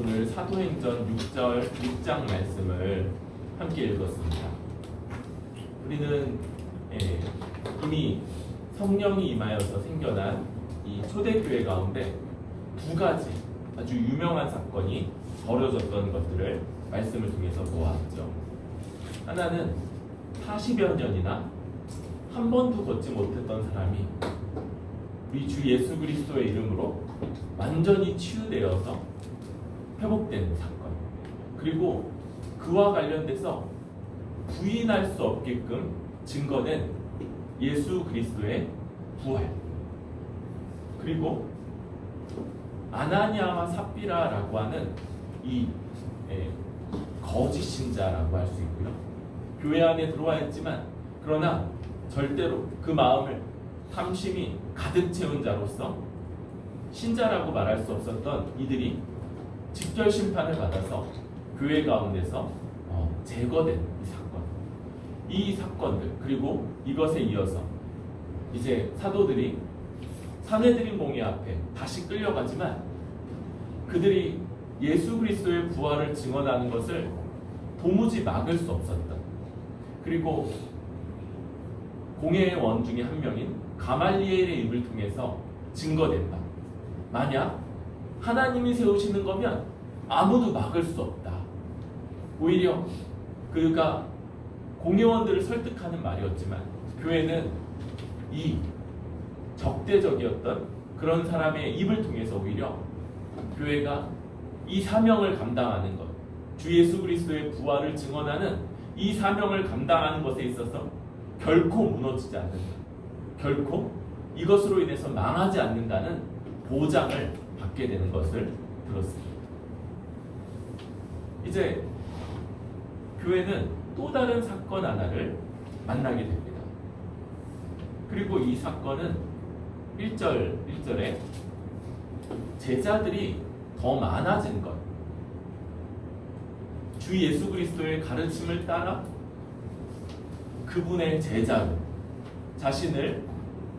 오늘 사도행전 6장 말씀을 함께 읽었습니다. 우리는 이미 성령이 임하여서 생겨난 이 초대교회 가운데 두 가지 아주 유명한 사건이 벌어졌던 것들을 말씀을 통해서 보았죠. 하나는 40여 년이나 한 번도 걷지 못했던 사람이 우리 주 예수 그리스도의 이름으로 완전히 치유되어서 회복되는 사건, 그리고 그와 관련돼서 부인할 수 없게끔 증거된 예수 그리스도의 부활, 그리고 아나니아와 삽비라라고 하는 이 거짓 신자라고 할 수 있고요. 교회 안에 들어와 있지만 그러나 절대로 그 마음을 탐심이 가득 채운 자로서 신자라고 말할 수 없었던 이들이 직결 심판을 받아서 교회 가운데서 제거된 이 사건들, 그리고 이것에 이어서 이제 사도들이 사내들인 공회 앞에 다시 끌려가지만 그들이 예수 그리스도의 부활을 증언하는 것을 도무지 막을 수 없었던, 그리고 공회의 원 중에 한 명인 가말리엘의 입을 통해서 증거된다. 만약 하나님이 세우시는 거면 아무도 막을 수 없다. 오히려 그가 공회원들을 설득하는 말이었지만 교회는 이 적대적이었던 그런 사람의 입을 통해서 오히려 교회가 이 사명을 감당하는 것, 주 예수 그리스도의 부활을 증언하는 이 사명을 감당하는 것에 있어서 결코 무너지지 않는다. 결코 이것으로 인해서 망하지 않는다는 보장을 받게 되는 것을 들었습니다. 이제 교회는 또 다른 사건 하나를 만나게 됩니다. 그리고 이 사건은 1절에 제자들이 더 많아진 것, 주 예수 그리스도의 가르침을 따라 그분의 제자로 자신을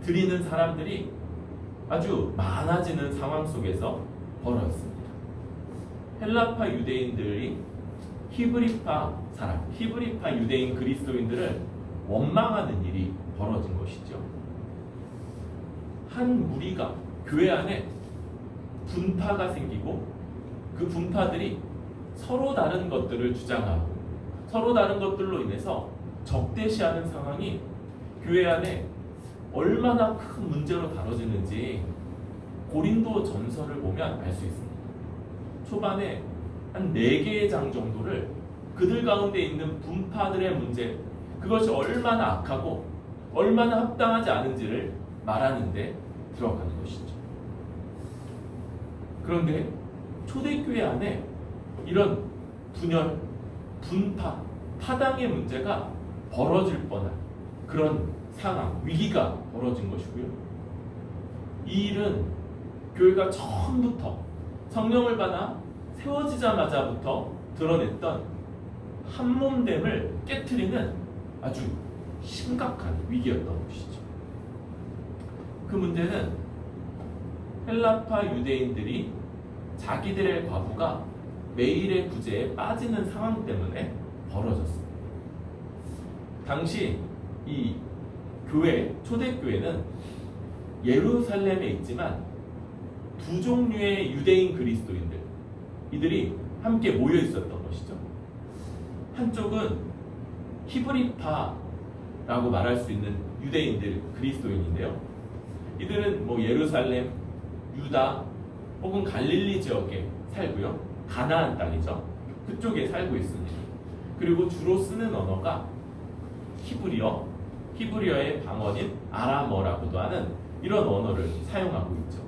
드리는 사람들이 아주 많아지는 상황 속에서 벌어졌습니다. 헬라파 유대인들이 히브리파 유대인 그리스도인들을 원망하는 일이 벌어진 것이죠. 한 무리가 교회 안에 분파가 생기고 그 분파들이 서로 다른 것들을 주장하고 서로 다른 것들로 인해서 적대시하는 상황이 교회 안에 얼마나 큰 문제로 다뤄지는지 고린도 전서를 보면 알 수 있습니다. 초반에 한 4개의 장 정도를 그들 가운데 있는 분파들의 문제, 그것이 얼마나 악하고 얼마나 합당하지 않은지를 말하는데 들어가는 것이죠. 그런데 초대교회 안에 이런 분열, 분파, 타당의 문제가 벌어질 뻔한 그런 상황, 위기가 벌어진 것이고요. 이 일은 교회가 처음부터 성령을 받아 세워지자마자부터 드러냈던 한몸됨을 깨트리는 아주 심각한 위기였던 것이죠. 그 문제는 헬라파 유대인들이 자기들의 과부가 매일의 구제에 빠지는 상황 때문에 벌어졌습니다. 당시 이 교회, 초대교회는 예루살렘에 있지만 두 종류의 유대인 그리스도인들, 이들이 함께 모여 있었던 것이죠. 한쪽은 히브리파라고 말할 수 있는 유대인들, 그리스도인인데요. 이들은 예루살렘, 유다 혹은 갈릴리 지역에 살고요. 가나안 땅이죠. 그쪽에 살고 있습니다. 그리고 주로 쓰는 언어가 히브리어의 방언인 아람어라고도 하는 이런 언어를 사용하고 있죠.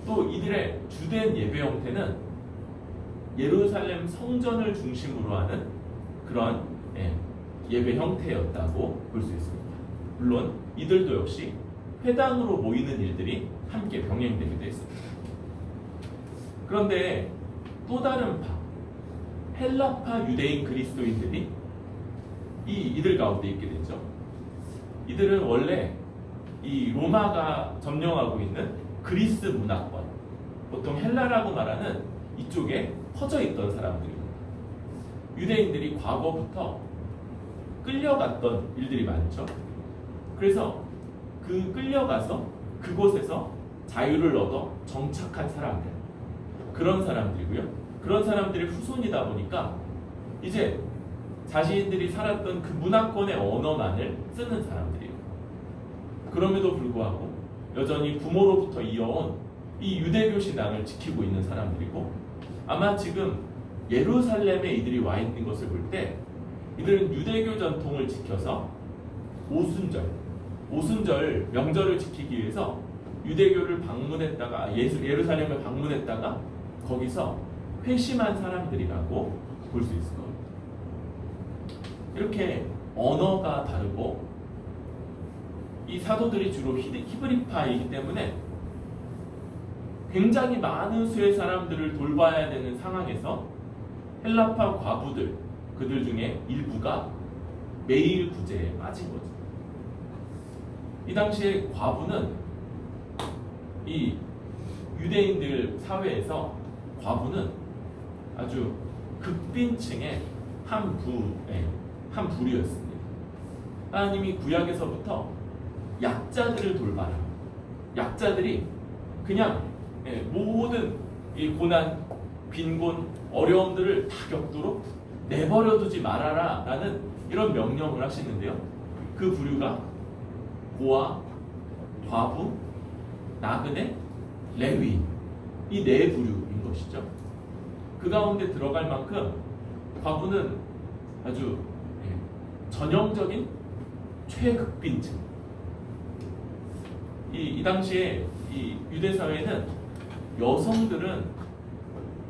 또 이들의 주된 예배 형태는 예루살렘 성전을 중심으로 하는 그런 예배 형태였다고 볼 수 있습니다. 물론 이들도 역시 회당으로 모이는 일들이 함께 병행되기도 했습니다. 그런데 또 다른 헬라파 유대인 그리스도인들이 이들 가운데 있게 되죠. 이들은 원래 이 로마가 점령하고 있는 그리스 문화권, 보통 헬라라고 말하는 이쪽에 퍼져 있던 사람들입니다. 유대인들이 과거부터 끌려갔던 일들이 많죠. 그래서 그 끌려가서 그곳에서 자유를 얻어 정착한 사람들, 그런 사람들이고요. 그런 사람들의 후손이다 보니까 이제 자신들이 살았던 그 문화권의 언어만을 쓰는 사람들이에요. 그럼에도 불구하고 여전히 부모로부터 이어온 이 유대교 신앙을 지키고 있는 사람들이고, 아마 지금 예루살렘에 이들이 와 있는 것을 볼 때 이들은 유대교 전통을 지켜서 오순절 명절을 지키기 위해서 유대교를 방문했다가 예루살렘을 방문했다가 거기서 회심한 사람들이라고 볼 수 있을 겁니다. 이렇게 언어가 다르고 이 사도들이 주로 히브리파이기 때문에 굉장히 많은 수의 사람들을 돌봐야 되는 상황에서 헬라파 과부들, 그들 중에 일부가 매일 구제에 빠진 거죠. 이 당시에 과부는 이 유대인들 사회에서 과부는 아주 극빈층의 한 부류였습니다. 하나님이 구약에서부터 약자들을 돌봐라. 약자들이 그냥 모든 이 고난, 빈곤, 어려움들을 다 겪도록 내버려두지 말아라 라는 이런 명령을 하시는데요. 그 부류가 고아, 과부, 나그네, 레위, 이 네 부류인 것이죠. 그 가운데 들어갈 만큼 과부는 아주 전형적인 최극빈층. 이 당시에 이 유대 사회는 여성들은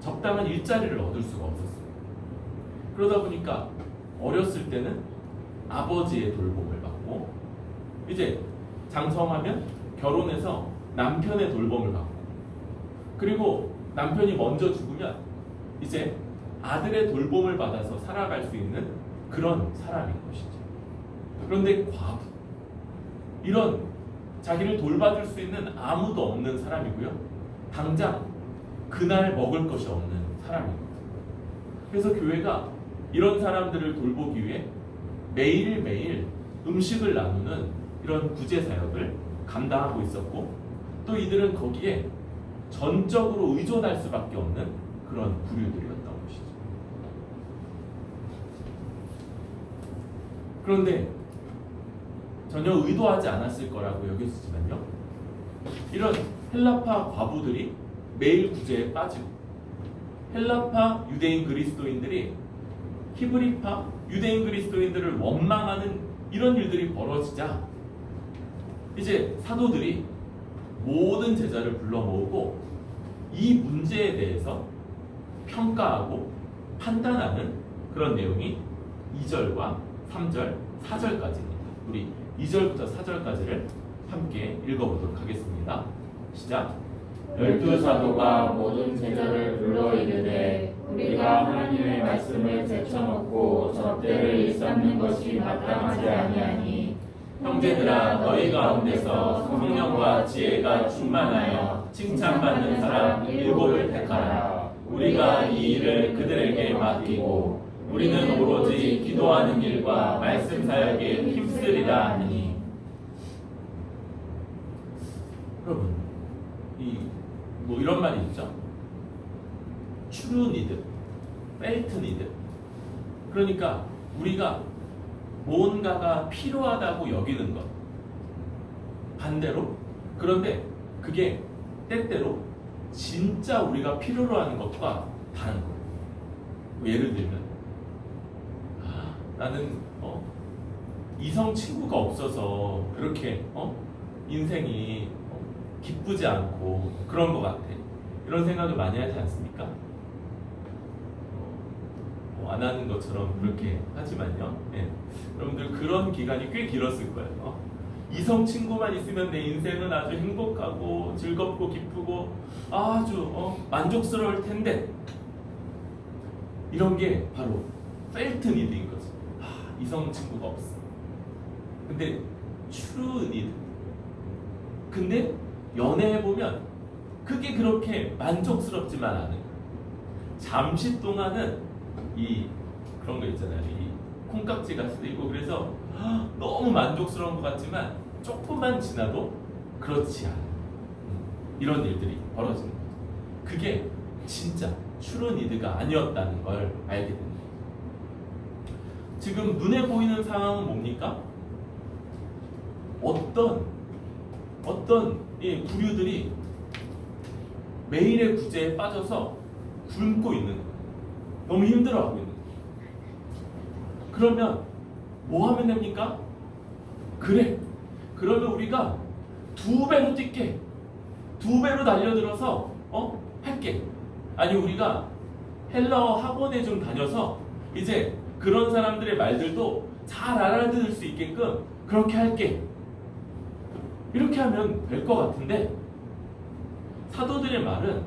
적당한 일자리를 얻을 수가 없었어요. 그러다 보니까 어렸을 때는 아버지의 돌봄을 받고, 이제 장성하면 결혼해서 남편의 돌봄을 받고, 그리고 남편이 먼저 죽으면 이제 아들의 돌봄을 받아서 살아갈 수 있는 그런 사람인 것이죠. 그런데 과부, 이런 자기를 돌봐줄 수 있는 아무도 없는 사람이고요. 당장 그날 먹을 것이 없는 사람입니다. 그래서 교회가 이런 사람들을 돌보기 위해 매일매일 음식을 나누는 이런 구제 사역을 감당하고 있었고, 또 이들은 거기에 전적으로 의존할 수밖에 없는 그런 부류들이었던 것이죠. 그런데 전혀 의도하지 않았을 거라고 여겼지만요, 이런 헬라파 과부들이 매일 구제에 빠지고 헬라파 유대인 그리스도인들이 히브리파 유대인 그리스도인들을 원망하는 이런 일들이 벌어지자 이제 사도들이 모든 제자를 불러 모으고 이 문제에 대해서 평가하고 판단하는 그런 내용이 2절과 3절, 4절까지입니다. 우리 2절부터 4절까지를 함께 읽어보도록 하겠습니다. 시작. 12사도가 모든 제자를 불러 이르되 우리가 하나님의 말씀을 제쳐놓고 젖대를 일삼는 것이 마땅하지 아니하니, 형제들아, 너희 가운데서 성령과 지혜가 충만하여 칭찬받는 사람 7을 택하라. 우리가 이 일을 그들에게 맡기고 우리는 오로지 기도하는 일과 말씀 사역에 힘쓰리라 하니. 여러분, 이런 말이 있죠. true need, felt need. 그러니까 우리가 뭔가가 필요하다고 여기는 것, 반대로, 그런데 그게 때때로 진짜 우리가 필요로 하는 것과 다른 거예요. 예를 들면 나는 이성 친구가 없어서 그렇게 인생이 기쁘지 않고 그런 것 같아. 이런 생각을 많이 하지 않습니까? 안 하는 것처럼 그렇게 하지만요. 네. 여러분들 그런 기간이 꽤 길었을 거예요. 이성 친구만 있으면 내 인생은 아주 행복하고 즐겁고 기쁘고 아주 만족스러울 텐데, 이런 게 바로 felt need인 거죠. 이성 친구가 없어. 근데 true need. 근데 연애해보면 그게 그렇게 만족스럽지만 않은 거예요. 잠시 동안은 이 그런 거 있잖아요. 이 콩깍지가 쓰이고 그래서 너무 만족스러운 것 같지만 조금만 지나도 그렇지 않은 이런 일들이 벌어지는 거죠. 그게 진짜 슈르니드가 아니었다는 걸 알게 됩니다. 지금 눈에 보이는 상황은 뭡니까? 어떤 이 부류들이 매일의 구제에 빠져서 굶고 있는 거예요. 너무 힘들어하고 있는 거예요. 그러면 뭐 하면 됩니까? 그래. 그러면 우리가 2배로 뛸게. 2배로 달려들어서 할게. 아니 우리가 헬라어 학원에 좀 다녀서 이제 그런 사람들의 말들도 잘 알아들을 수 있게끔 그렇게 할게. 이렇게 하면 될 것 같은데 사도들의 말은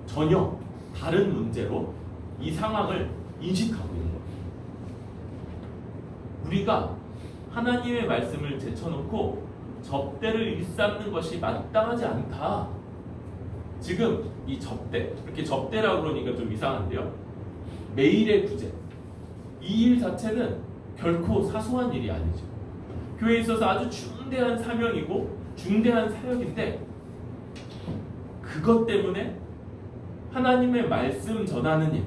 전혀 다른 문제로 이 상황을 인식하고 있는 거예요. 우리가 하나님의 말씀을 제쳐놓고 접대를 일삼는 것이 마땅하지 않다. 지금 이 접대, 이렇게 접대라고 그러니까 좀 이상한데요. 매일의 구제, 이 일 자체는 결코 사소한 일이 아니죠. 교회에 있어서 아주 중대한 사명이고 중대한 사역인데 그것 때문에 하나님의 말씀 전하는 일,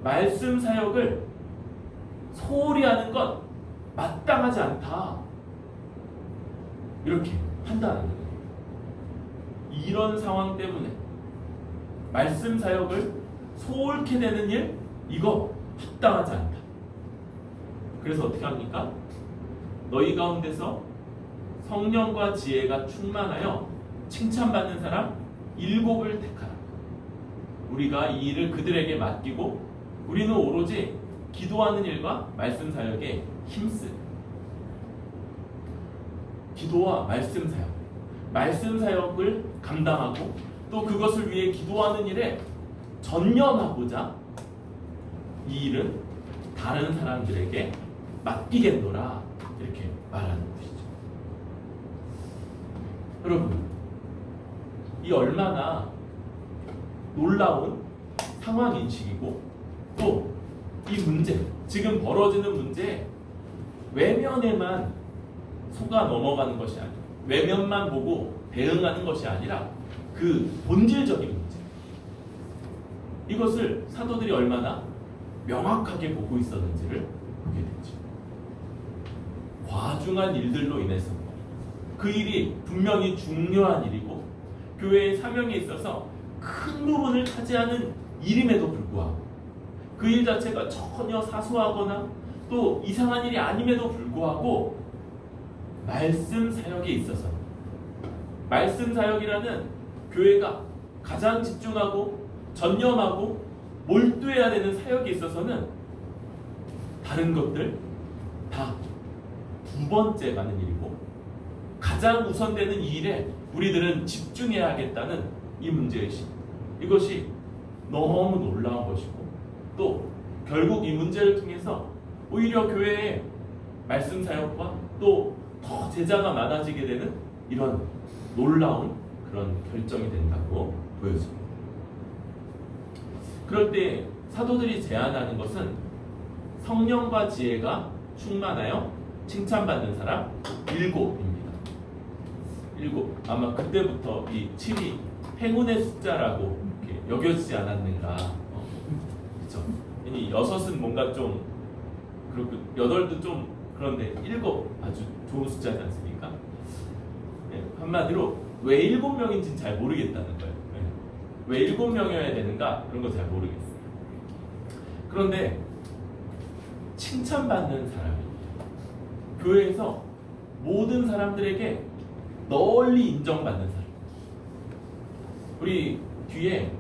말씀 사역을 소홀히 하는 건 마땅하지 않다. 이렇게 판단하는 거예요. 이런 상황 때문에 말씀 사역을 소홀케 되는 일, 이거 합당하지 않다. 그래서 어떻게 합니까? 너희 가운데서 성령과 지혜가 충만하여 칭찬받는 사람 7을 택하라. 우리가 이 일을 그들에게 맡기고 우리는 오로지 기도하는 일과 말씀 사역에 힘쓰. 기도와 말씀 사역을 감당하고 또 그것을 위해 기도하는 일에 전념하고자 이 일은 다른 사람들에게 맡기겠노라 이렇게 말하는 것이죠. 여러분, 이 얼마나 놀라운 상황 인식이고 또 이 문제, 지금 벌어지는 문제에 외면에만 속아 넘어가는 것이 아니라 외면만 보고 대응하는 것이 아니라 그 본질적인 문제, 이것을 사도들이 얼마나 명확하게 보고 있었는지를 보게 되죠. 과중한 일들로 인해서 그 일이 분명히 중요한 일이고 교회의 사명에 있어서 큰 부분을 차지하는 일임에도 불구하고 그 일 자체가 전혀 사소하거나 또 이상한 일이 아님에도 불구하고 말씀 사역에 있어서 말씀 사역이라는 교회가 가장 집중하고 전념하고 몰두해야 되는 사역에 있어서는 다른 것들 다 두 번째 가는 일이고 가장 우선되는 이 일에 우리들은 집중해야 하겠다는 이 문제의식, 이것이 너무 놀라운 것이고 또 결국 이 문제를 통해서 오히려 교회의 말씀 사역과 또 더 제자가 많아지게 되는 이런 놀라운 그런 결정이 된다고 보여집니다. 그럴 때 사도들이 제안하는 것은 성령과 지혜가 충만하여 칭찬받는 사람 7입니다. 7. 아마 그때부터 이 7이 행운의 숫자라고 이렇게 여겨지지 않았는가. 그렇죠? 이 6은 뭔가 좀 그렇고 8도 좀 그런데 7 아주 좋은 숫자지 않습니까? 네, 한마디로 왜 7명인지는 잘 모르겠다는 거예요. 네. 왜 7명이어야 되는가 그런 거 잘 모르겠어요. 그런데 칭찬받는 사람이 교회에서 모든 사람들에게 널리 인정받는 사람. 우리 뒤에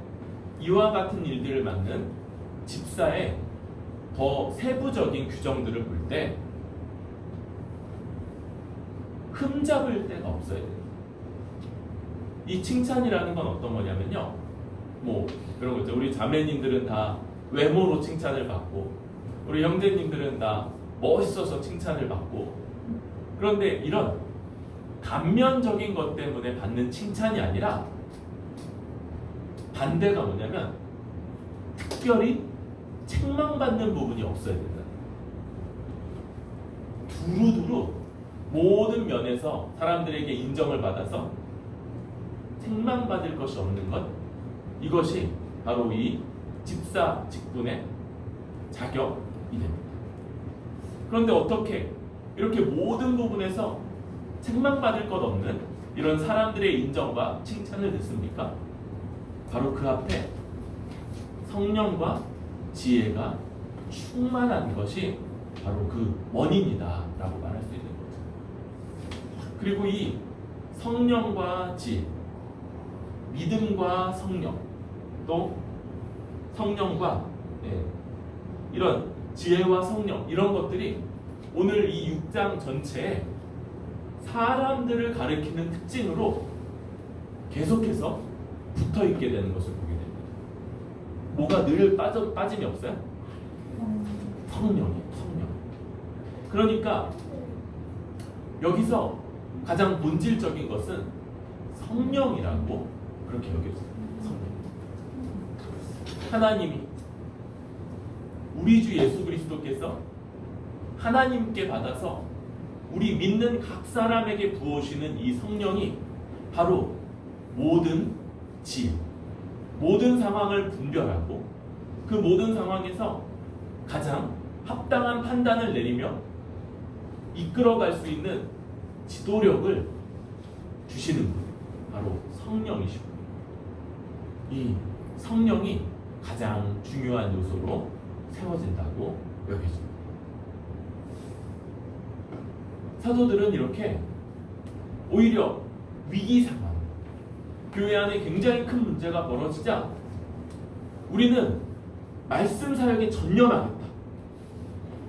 이와 같은 일들을 맡는 집사의 더 세부적인 규정들을 볼 때 흠잡을 데가 없어야 돼요. 이 칭찬이라는 건 어떤 거냐면요, 뭐 그런 거죠. 우리 자매님들은 다 외모로 칭찬을 받고 우리 형제님들은 다 멋있어서 칭찬을 받고, 그런데 이런 감면적인 것 때문에 받는 칭찬이 아니라 반대가 뭐냐면 특별히 책망받는 부분이 없어야 된다. 두루두루 모든 면에서 사람들에게 인정을 받아서 책망받을 것이 없는 것, 이것이 바로 이 집사 직분의 자격이 됩니다. 그런데 어떻게 이렇게 모든 부분에서 책망받을 것 없는 이런 사람들의 인정과 칭찬을 듣습니까? 바로 그 앞에 성령과 지혜가 충만한 것이 바로 그 원인이다 라고 말할 수 있는 거죠. 그리고 이 성령과 지혜, 믿음과 성령, 또 성령과 이런 지혜와 성령, 이런 것들이 오늘 이 6장 전체에 사람들을 가리키는 특징으로 계속해서 붙어있게 되는 것을 보게 됩니다. 뭐가 늘 빠짐이 없어요? 성령이에요. 성령. 그러니까 여기서 가장 본질적인 것은 성령이라고 그렇게 여겨져요. 성령. 하나님이, 우리 주 예수 그리스도께서 하나님께 받아서 우리 믿는 각 사람에게 부어주시는 이 성령이 바로 모든 지혜, 모든 상황을 분별하고 그 모든 상황에서 가장 합당한 판단을 내리며 이끌어갈 수 있는 지도력을 주시는 분, 바로 성령이시고, 이 성령이 가장 중요한 요소로 세워진다고 여겨집니다. 사도들은 이렇게 오히려 위기 상황, 교회 안에 굉장히 큰 문제가 벌어지자 우리는 말씀 사역에 전념하겠다.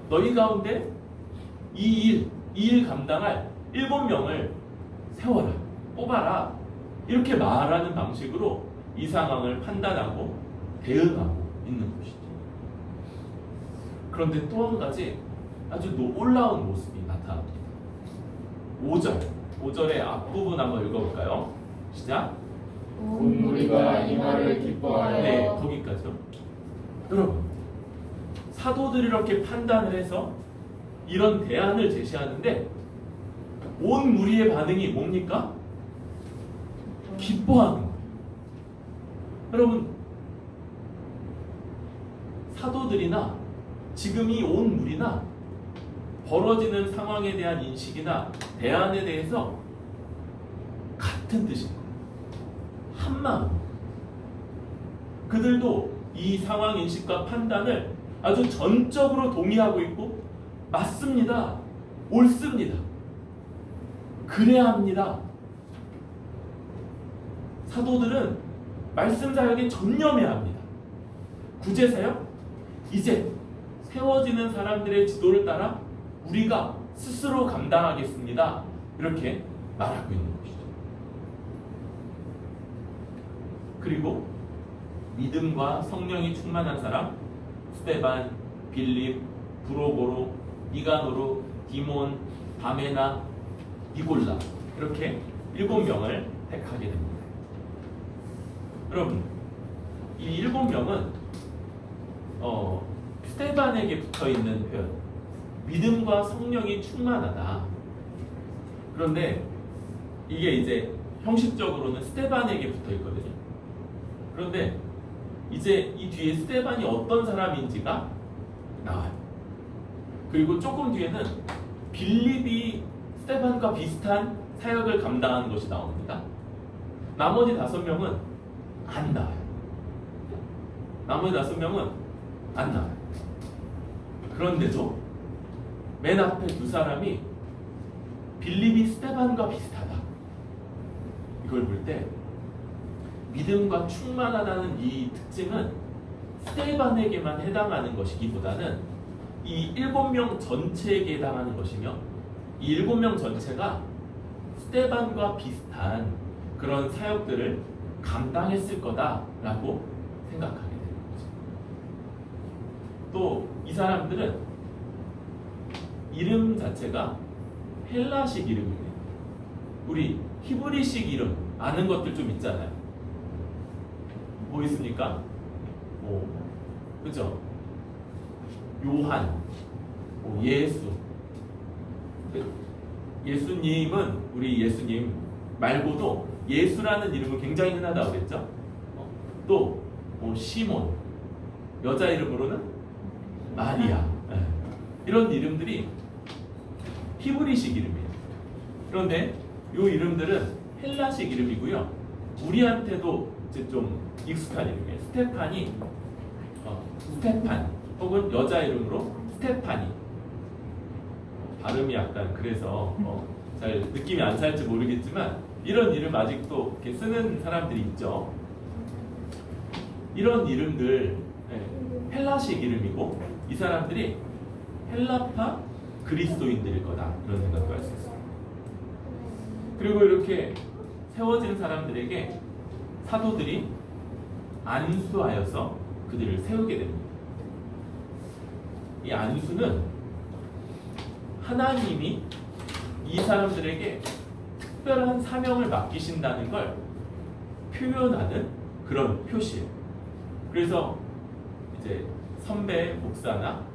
너희 가운데 이 일 감당할 7명을 세워라, 뽑아라, 이렇게 말하는 방식으로 이 상황을 판단하고 대응하고 있는 것이죠. 그런데 또 한 가지 아주 놀라운 모습이 나타납니다. 5절의 앞부분 한번 읽어볼까요? 시작. 온 무리가 이 말을 기뻐하여. 네, 거기까지요. 여러분, 사도들이 이렇게 판단을 해서 이런 대안을 제시하는데 온 무리의 반응이 뭡니까? 기뻐하는 거예요. 여러분, 사도들이나 지금 이 온 무리나 벌어지는 상황에 대한 인식이나 대안에 대해서 같은 뜻입니다. 한마음. 그들도 이 상황 인식과 판단을 아주 전적으로 동의하고 있고, 맞습니다, 옳습니다, 그래야 합니다. 사도들은 말씀 사역에 전념해야 합니다. 구제 사역, 이제 세워지는 사람들의 지도를 따라 우리가 스스로 감당하겠습니다, 이렇게 말하고 있는 것이죠. 그리고 믿음과 성령이 충만한 사람, 스데반, 빌립, 브로고로, 니가노르, 디몬, 바메나, 니골라, 이렇게 7명을 택하게 됩니다. 여러분, 이 7명은 스데반에게 붙어있는 표현, 믿음과 성령이 충만하다. 그런데 이게 이제 형식적으로는 스데반에게 붙어있거든요. 그런데 이제 이 뒤에 스데반이 어떤 사람인지가 나와요. 그리고 조금 뒤에는 빌립이 스데반과 비슷한 사역을 감당하는 것이 나옵니다. 나머지 5명은 안 나와요. 나머지 5명은 안 나와요. 그런데도 맨 앞에 2사람이 빌립이 스데반과 비슷하다, 이걸 볼 때 믿음과 충만하다는 이 특징은 스데반에게만 해당하는 것이기보다는 이 7명 전체에게 해당하는 것이며, 이 7명 전체가 스데반과 비슷한 그런 사역들을 감당했을 거다라고 생각하게 되는 거죠. 또 이 사람들은 이름 자체가 헬라식 이름이에요. 우리 히브리식 이름 아는 것들 좀 있잖아요. 뭐 있습니까? 그죠? 요한, 예수. 예수님은 우리 예수님 말고도 예수라는 이름은 굉장히 흔하다고 그랬죠? 또 시몬, 여자 이름으로는 마리아. 이런 이름들이 히브리식 이름이에요. 그런데 이 이름들은 헬라식 이름이고요. 우리한테도 이제 좀 익숙한 이름이에요. 스테판 혹은 여자 이름으로 스테파니. 발음이 약간 그래서 잘 느낌이 안 살지 모르겠지만 이런 이름 아직도 이렇게 쓰는 사람들이 있죠. 이런 이름들 헬라식 이름이고 이 사람들이 헬라파 그리스도인들일 거다 이런 생각도 할 수 있어요. 그리고 이렇게 세워진 사람들에게 사도들이 안수하여서 그들을 세우게 됩니다. 이 안수는 하나님이 이 사람들에게 특별한 사명을 맡기신다는 걸 표현하는 그런 표시예요. 그래서 이제 선배 목사나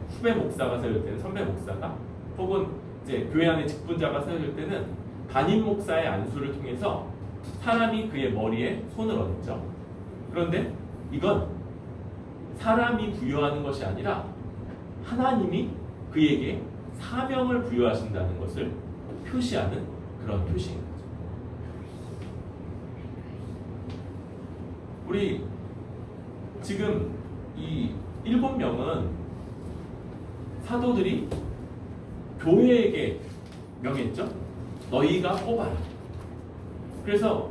후배 목사가 세울 때는 선배 목사가 혹은 이제 교회 안에 직분자가 세울 때는 담임 목사의 안수를 통해서 사람이 그의 머리에 손을 얹죠. 그런데 이건 사람이 부여하는 것이 아니라 하나님이 그에게 사명을 부여하신다는 것을 표시하는 그런 표시인 거죠. 우리 지금 이 7명은 사도들이 교회에게 명했죠. 너희가 뽑아라. 그래서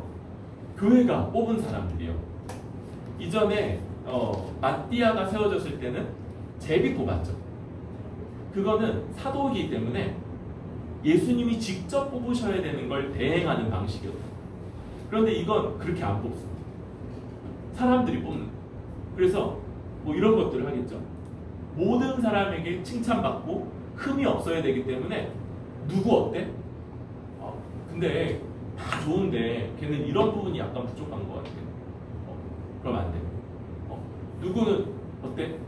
교회가 뽑은 사람들이요. 이전에 마띠아가 세워졌을 때는 제비 뽑았죠. 그거는 사도이기 때문에 예수님이 직접 뽑으셔야 되는 걸 대행하는 방식이었어요. 그런데 이건 그렇게 안 뽑습니다. 사람들이 뽑는. 그래서 뭐 이런 것들을 하겠죠. 모든 사람에게 칭찬받고 흠이 없어야 되기 때문에 누구 어때? 근데 다 좋은데 걔는 이런 부분이 약간 부족한 것 같아. 그럼 안 돼. 누구는 어때?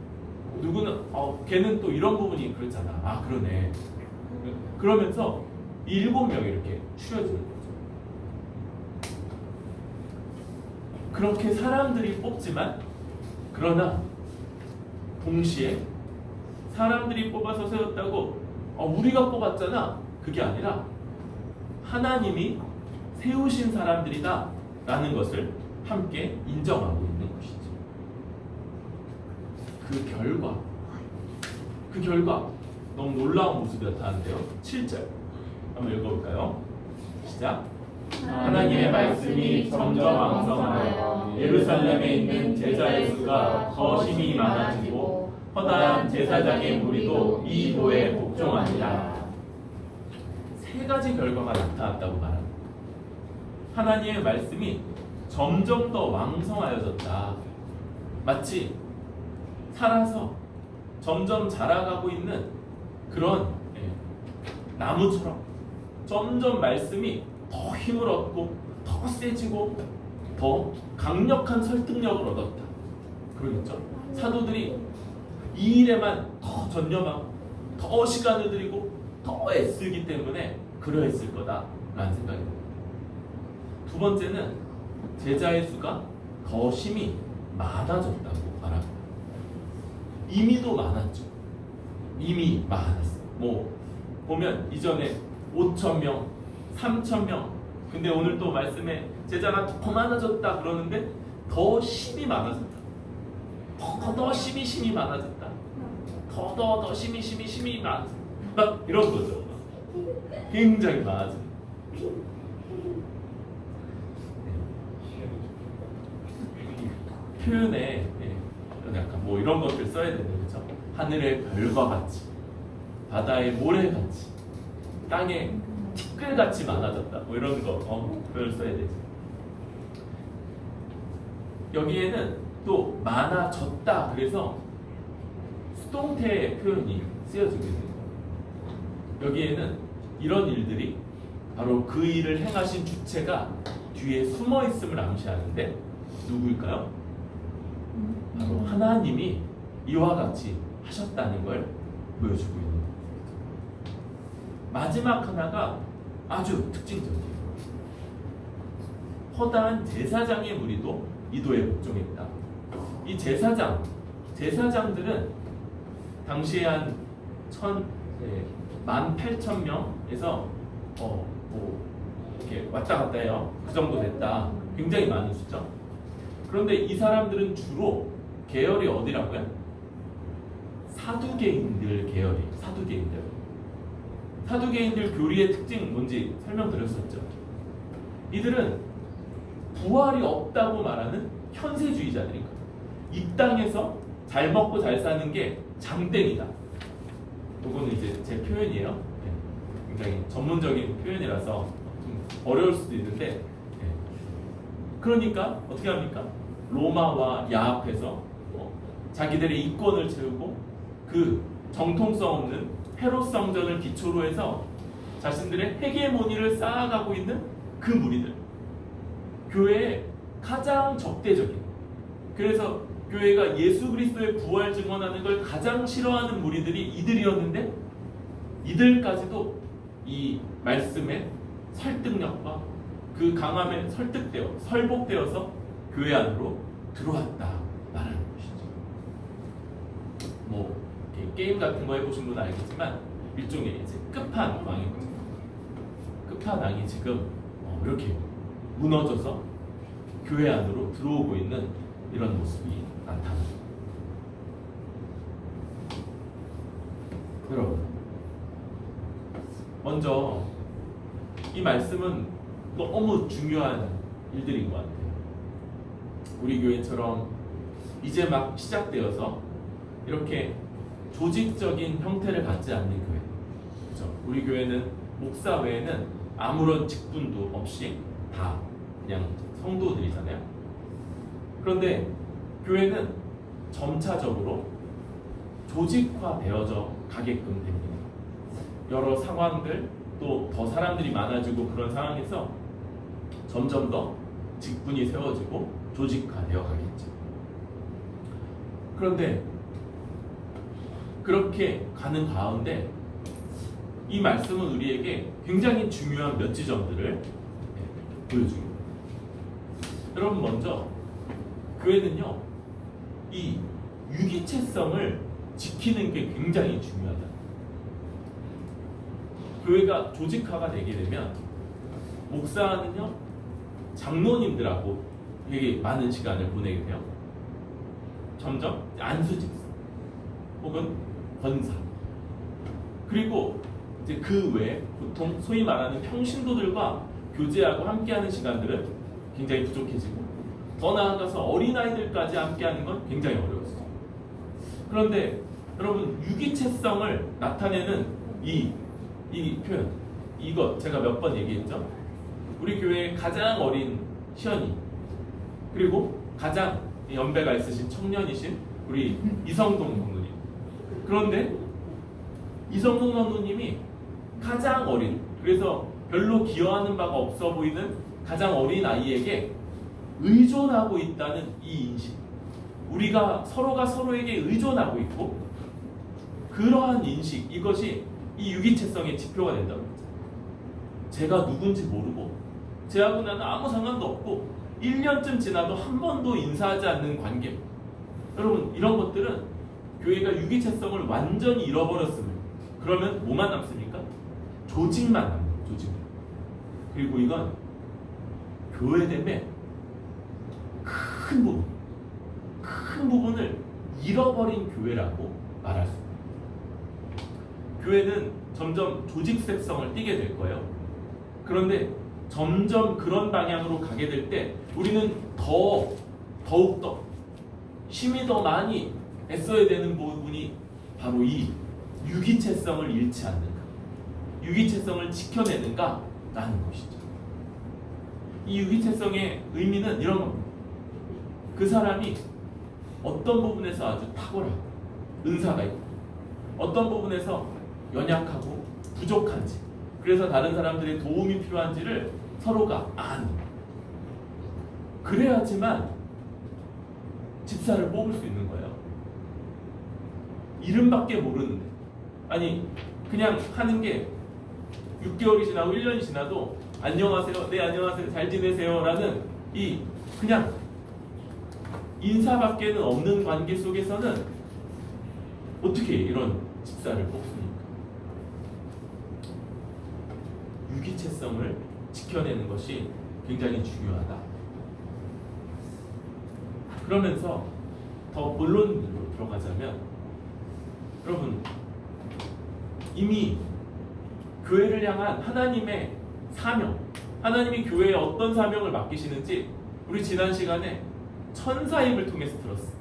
누구는 걔는 또 이런 부분이 그렇잖아. 그러네. 그러면서 7명이 이렇게 추려지는 거죠. 그렇게 사람들이 뽑지만 그러나 동시에 사람들이 뽑아서 세웠다고 우리가 뽑았잖아. 그게 아니라 하나님이 세우신 사람들이다 라는 것을 함께 인정하고 있는 것이죠. 그 결과 너무 놀라운 모습이 나타나는데요. 7절 한번 읽어볼까요? 시작. 하나님의 말씀이 점점 왕성하여 예루살렘에 있는 제자의 수가 더 힘이 많아지고 허다한 제사장의 무리도 이 도에 복종하니라. 세 가지 결과가 나타났다고 말합니다. 하나님의 말씀이 점점 더 왕성하여졌다. 마치 살아서 점점 자라가고 있는 그런 나무처럼 점점 말씀이 더 힘을 얻고 더 세지고 더 강력한 설득력을 얻었다. 그러겠죠? 사도들이 이 일에만 더 전념하고 더 시간을 들이고 더 애쓰기 때문에 그러했을 거다라는 생각이 듭니다. 두 번째는 제자의 수가 더 힘이 많아졌다고 말합니다. 이미도 많았죠. 이미 많았어요. 뭐 보면 이전에 5,000명, 3,000명. 근데 오늘 또 말씀에 제자가 더 많아졌다 그러는데 더 힘이 많아졌다. 더 힘이 많아졌다. 더 힘이 많아졌다. 막 이런 거죠. 굉장히 많아졌다. 표현에 약간 뭐 이런 것들 써야 되는 거죠. 하늘의 별과 같이, 바다의 모래같이, 땅에 티끌같이 많아졌다. 뭐 이런 거 표현 써야 되죠. 여기에는 또 많아졌다. 그래서 수동태 표현이 쓰여지게 됩니다. 여기에는 이런 일들이 바로 그 일을 행하신 주체가 뒤에 숨어 있음을 암시하는데 누구일까요? 바로 하나님이 이와 같이 하셨다는 걸 보여주고 있는 거예요. 마지막 하나가 아주 특징적이에요. 허다한 제사장의 무리도 이도에 복종했다. 이 제사장들은 당시에 한 18,000명에서 이렇게 왔다 갔다 해요. 그 정도 됐다. 굉장히 많은 숫자. 그런데 이 사람들은 주로 계열이 어디라고요? 사두개인들 계열이. 사두개인들 교리의 특징 뭔지 설명드렸었죠. 이들은 부활이 없다고 말하는 현세주의자들이니까 이 땅에서 잘 먹고 잘 사는 게 장땡이다. 이거는 이제 제 표현이에요. 네. 굉장히 전문적인 표현이라서 좀 어려울 수도 있는데, 네. 그러니까 어떻게 합니까? 로마와 야합해서 자기들의 이권을 채우고 그 정통성 없는 헤롯 성전을 기초로 해서 자신들의 헤게모니를 쌓아가고 있는 그 무리들, 교회의 가장 적대적인, 그래서 교회가 예수 그리스도의 부활 증언하는 걸 가장 싫어하는 무리들이 이들이었는데, 이들까지도 이 말씀의 설득력과 그 강함에 설복되어서 교회 안으로 들어왔다 말하는 것이죠. 뭐 게임 같은 거 해보신 분은 알겠지만 일종의 이제 끝판왕이거든요. 끝판왕이 지금 이렇게 무너져서 교회 안으로 들어오고 있는 이런 모습이 나타납니다. 여러분, 먼저 이 말씀은 너무 중요한 일들인 것 같아요. 우리 교회처럼 이제 막 시작되어서 이렇게 조직적인 형태를 갖지 않는 교회, 그렇죠? 우리 교회는 목사 외에는 아무런 직분도 없이 다 그냥 성도들이잖아요. 그런데 교회는 점차적으로 조직화되어져 가게끔 됩니다. 여러 상황들, 또 더 사람들이 많아지고 그런 상황에서 점점 더 직분이 세워지고 조직화되어 가겠죠. 그런데 그렇게 가는 가운데 이 말씀은 우리에게 굉장히 중요한 몇 지점들을 보여줍니다. 여러분, 먼저 교회는요, 이 유기체성을 지키는 게 굉장히 중요하다. 교회가 조직화가 되게 되면 목사는요, 장로님들하고 되게 많은 시간을 보내게 돼요. 점점 안수직사 혹은 권사, 그리고 이제 그 외에 보통 소위 말하는 평신도들과 교제하고 함께하는 시간들은 굉장히 부족해지고, 더 나아가서 어린아이들까지 함께하는 건 굉장히 어려웠어요. 그런데 여러분, 유기체성을 나타내는 이 표현, 이거 제가 몇 번 얘기했죠. 우리 교회의 가장 어린 시연이, 그리고 가장 연배가 있으신 청년이신 우리 이성동 장로님. 그런데 이성동 장로님이 가장 어린, 그래서 별로 기여하는 바가 없어 보이는 가장 어린 아이에게 의존하고 있다는 이 인식, 우리가 서로가 서로에게 의존하고 있고, 그러한 인식, 이것이 이 유기체성의 지표가 된다고 했죠. 제가 누군지 모르고 제하고 나는 아무 상관도 없고 1년쯤 지나도 한 번도 인사하지 않는 관계. 여러분, 이런 것들은 교회가 유기체성을 완전히 잃어버렸으면, 그러면 뭐만 남습니까? 조직만 남는, 조직. 그리고 이건 교회됨의 큰 부분을 잃어버린 교회라고 말할 수 있습니다. 교회는 점점 조직색성을 띠게 될 거예요. 그런데 점점 그런 방향으로 가게 될 때 우리는 더욱더 힘이 더 많이 애써야 되는 부분이 바로 이 유기체성을 잃지 않는가, 유기체성을 지켜내는가라는 것이죠. 이 유기체성의 의미는 이런 겁니다. 그 사람이 어떤 부분에서 아주 탁월하고 은사가 있고, 어떤 부분에서 연약하고 부족한지, 그래서 다른 사람들의 도움이 필요한지를 서로가 아는, 그래야지만 집사를 뽑을 수 있는 거예요. 이름밖에 모르는데, 아니 그냥 하는 게 6개월이 지나고 1년이 지나도 안녕하세요, 네 안녕하세요, 잘 지내세요라는 이 그냥 인사밖에는 없는 관계 속에서는 어떻게 이런 집사를 뽑습니까? 유기체성을 지켜내는 것이 굉장히 중요하다. 그러면서 더 본론으로 들어가자면, 여러분 이미 교회를 향한 하나님의 사명, 하나님이 교회에 어떤 사명을 맡기시는지 우리 지난 시간에 천사임을 통해서 들었어.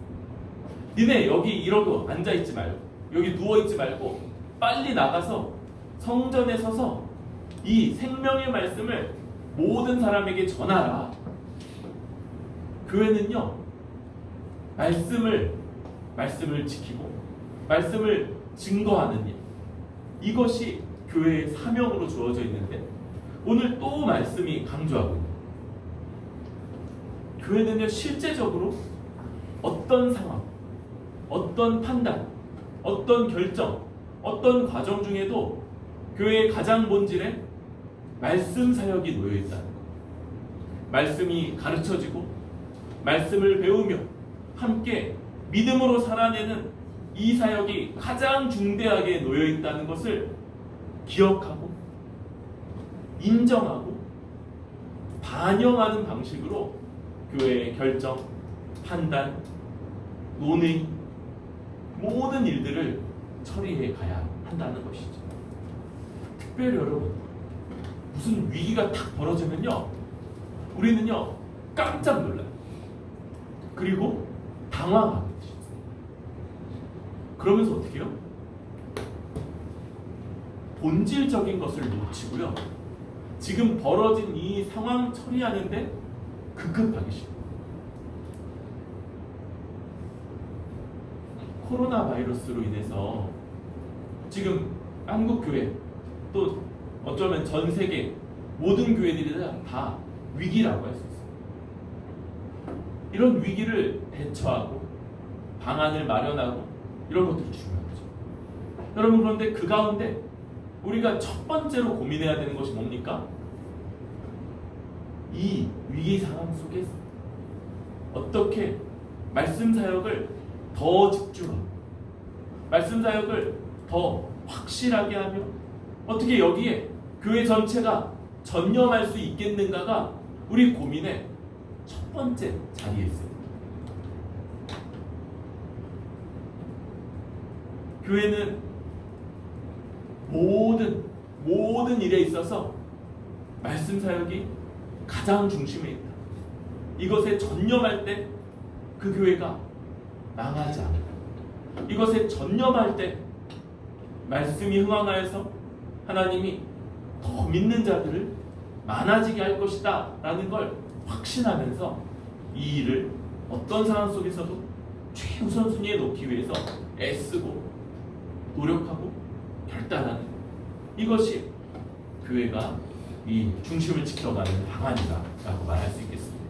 니네 여기 이러고 앉아있지 말고, 여기 누워있지 말고 빨리 나가서 성전에 서서 이 생명의 말씀을 모든 사람에게 전하라. 교회는요, 말씀을 지키고 말씀을 증거하는 일, 이것이 교회의 사명으로 주어져 있는데, 오늘 또 말씀이 강조하고 있는, 교회는요 실제적으로 어떤 상황, 어떤 판단, 어떤 결정, 어떤 과정 중에도 교회의 가장 본질에 말씀 사역이 놓여 있다는 것. 말씀이 가르쳐지고 말씀을 배우며 함께 믿음으로 살아내는 이 사역이 가장 중대하게 놓여 있다는 것을 기억하고 인정하고 반영하는 방식으로 교회의 결정, 판단, 논의, 모든 일들을 처리해 가야 한다는 것이죠. 특별히 여러분, 무슨 위기가 탁 벌어지면요, 우리는요 깜짝 놀라요. 그리고 당황하게 되죠. 그러면서 어떻게 해요? 본질적인 것을 놓치고요, 지금 벌어진 이 상황 처리하는데 급급하게 싶어요. 코로나 바이러스로 인해서 지금 한국 교회, 또 어쩌면 전 세계 모든 교회들이 다 위기라고 할 수 있어요. 이런 위기를 대처하고 방안을 마련하고 이런 것들이 중요하죠. 여러분, 그런데 그 가운데 우리가 첫 번째로 고민해야 되는 것이 뭡니까? 이 위기 상황 속에서 어떻게 말씀 사역을 더 집중하고 말씀 사역을 더 확실하게 하며 어떻게 여기에 교회 전체가 전념할 수 있겠는가가 우리 고민의 첫 번째 자리에 있습니다. 교회는 모든 일에 있어서 말씀 사역이 가장 중심에 있다. 이것에 전념할 때 그 교회가 망하지 않는다. 이것에 전념할 때 말씀이 흥황하여서 하나님이 더 믿는 자들을 많아지게 할 것이다 라는 걸 확신하면서 이 일을 어떤 상황 속에서도 최우선순위에 놓기 위해서 애쓰고 노력하고 결단하는, 이것이 교회가 이 중심을 지켜가는 방안이다 라고 말할 수 있겠습니다.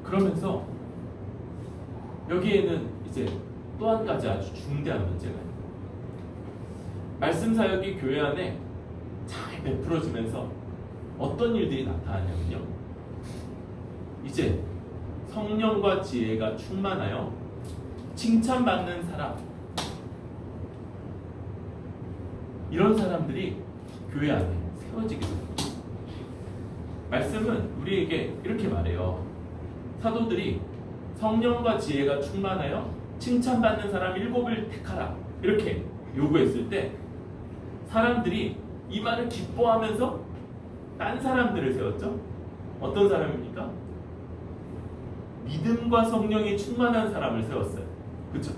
그러면서 여기에는 이제 또 한 가지 아주 중대한 문제가 있습니다. 말씀 사역이 교회 안에 잘 베풀어지면서 어떤 일들이 나타나냐면요, 이제 성령과 지혜가 충만하여 칭찬받는 사람, 이런 사람들이 교회 안에 세워지게 됩니다. 말씀은 우리에게 이렇게 말해요. 사도들이 성령과 지혜가 충만하여 칭찬받는 사람 7을 택하라, 이렇게 요구했을 때 사람들이 이 말을 기뻐하면서 딴 사람들을 세웠죠. 어떤 사람입니까? 믿음과 성령이 충만한 사람을 세웠어요. 그렇죠?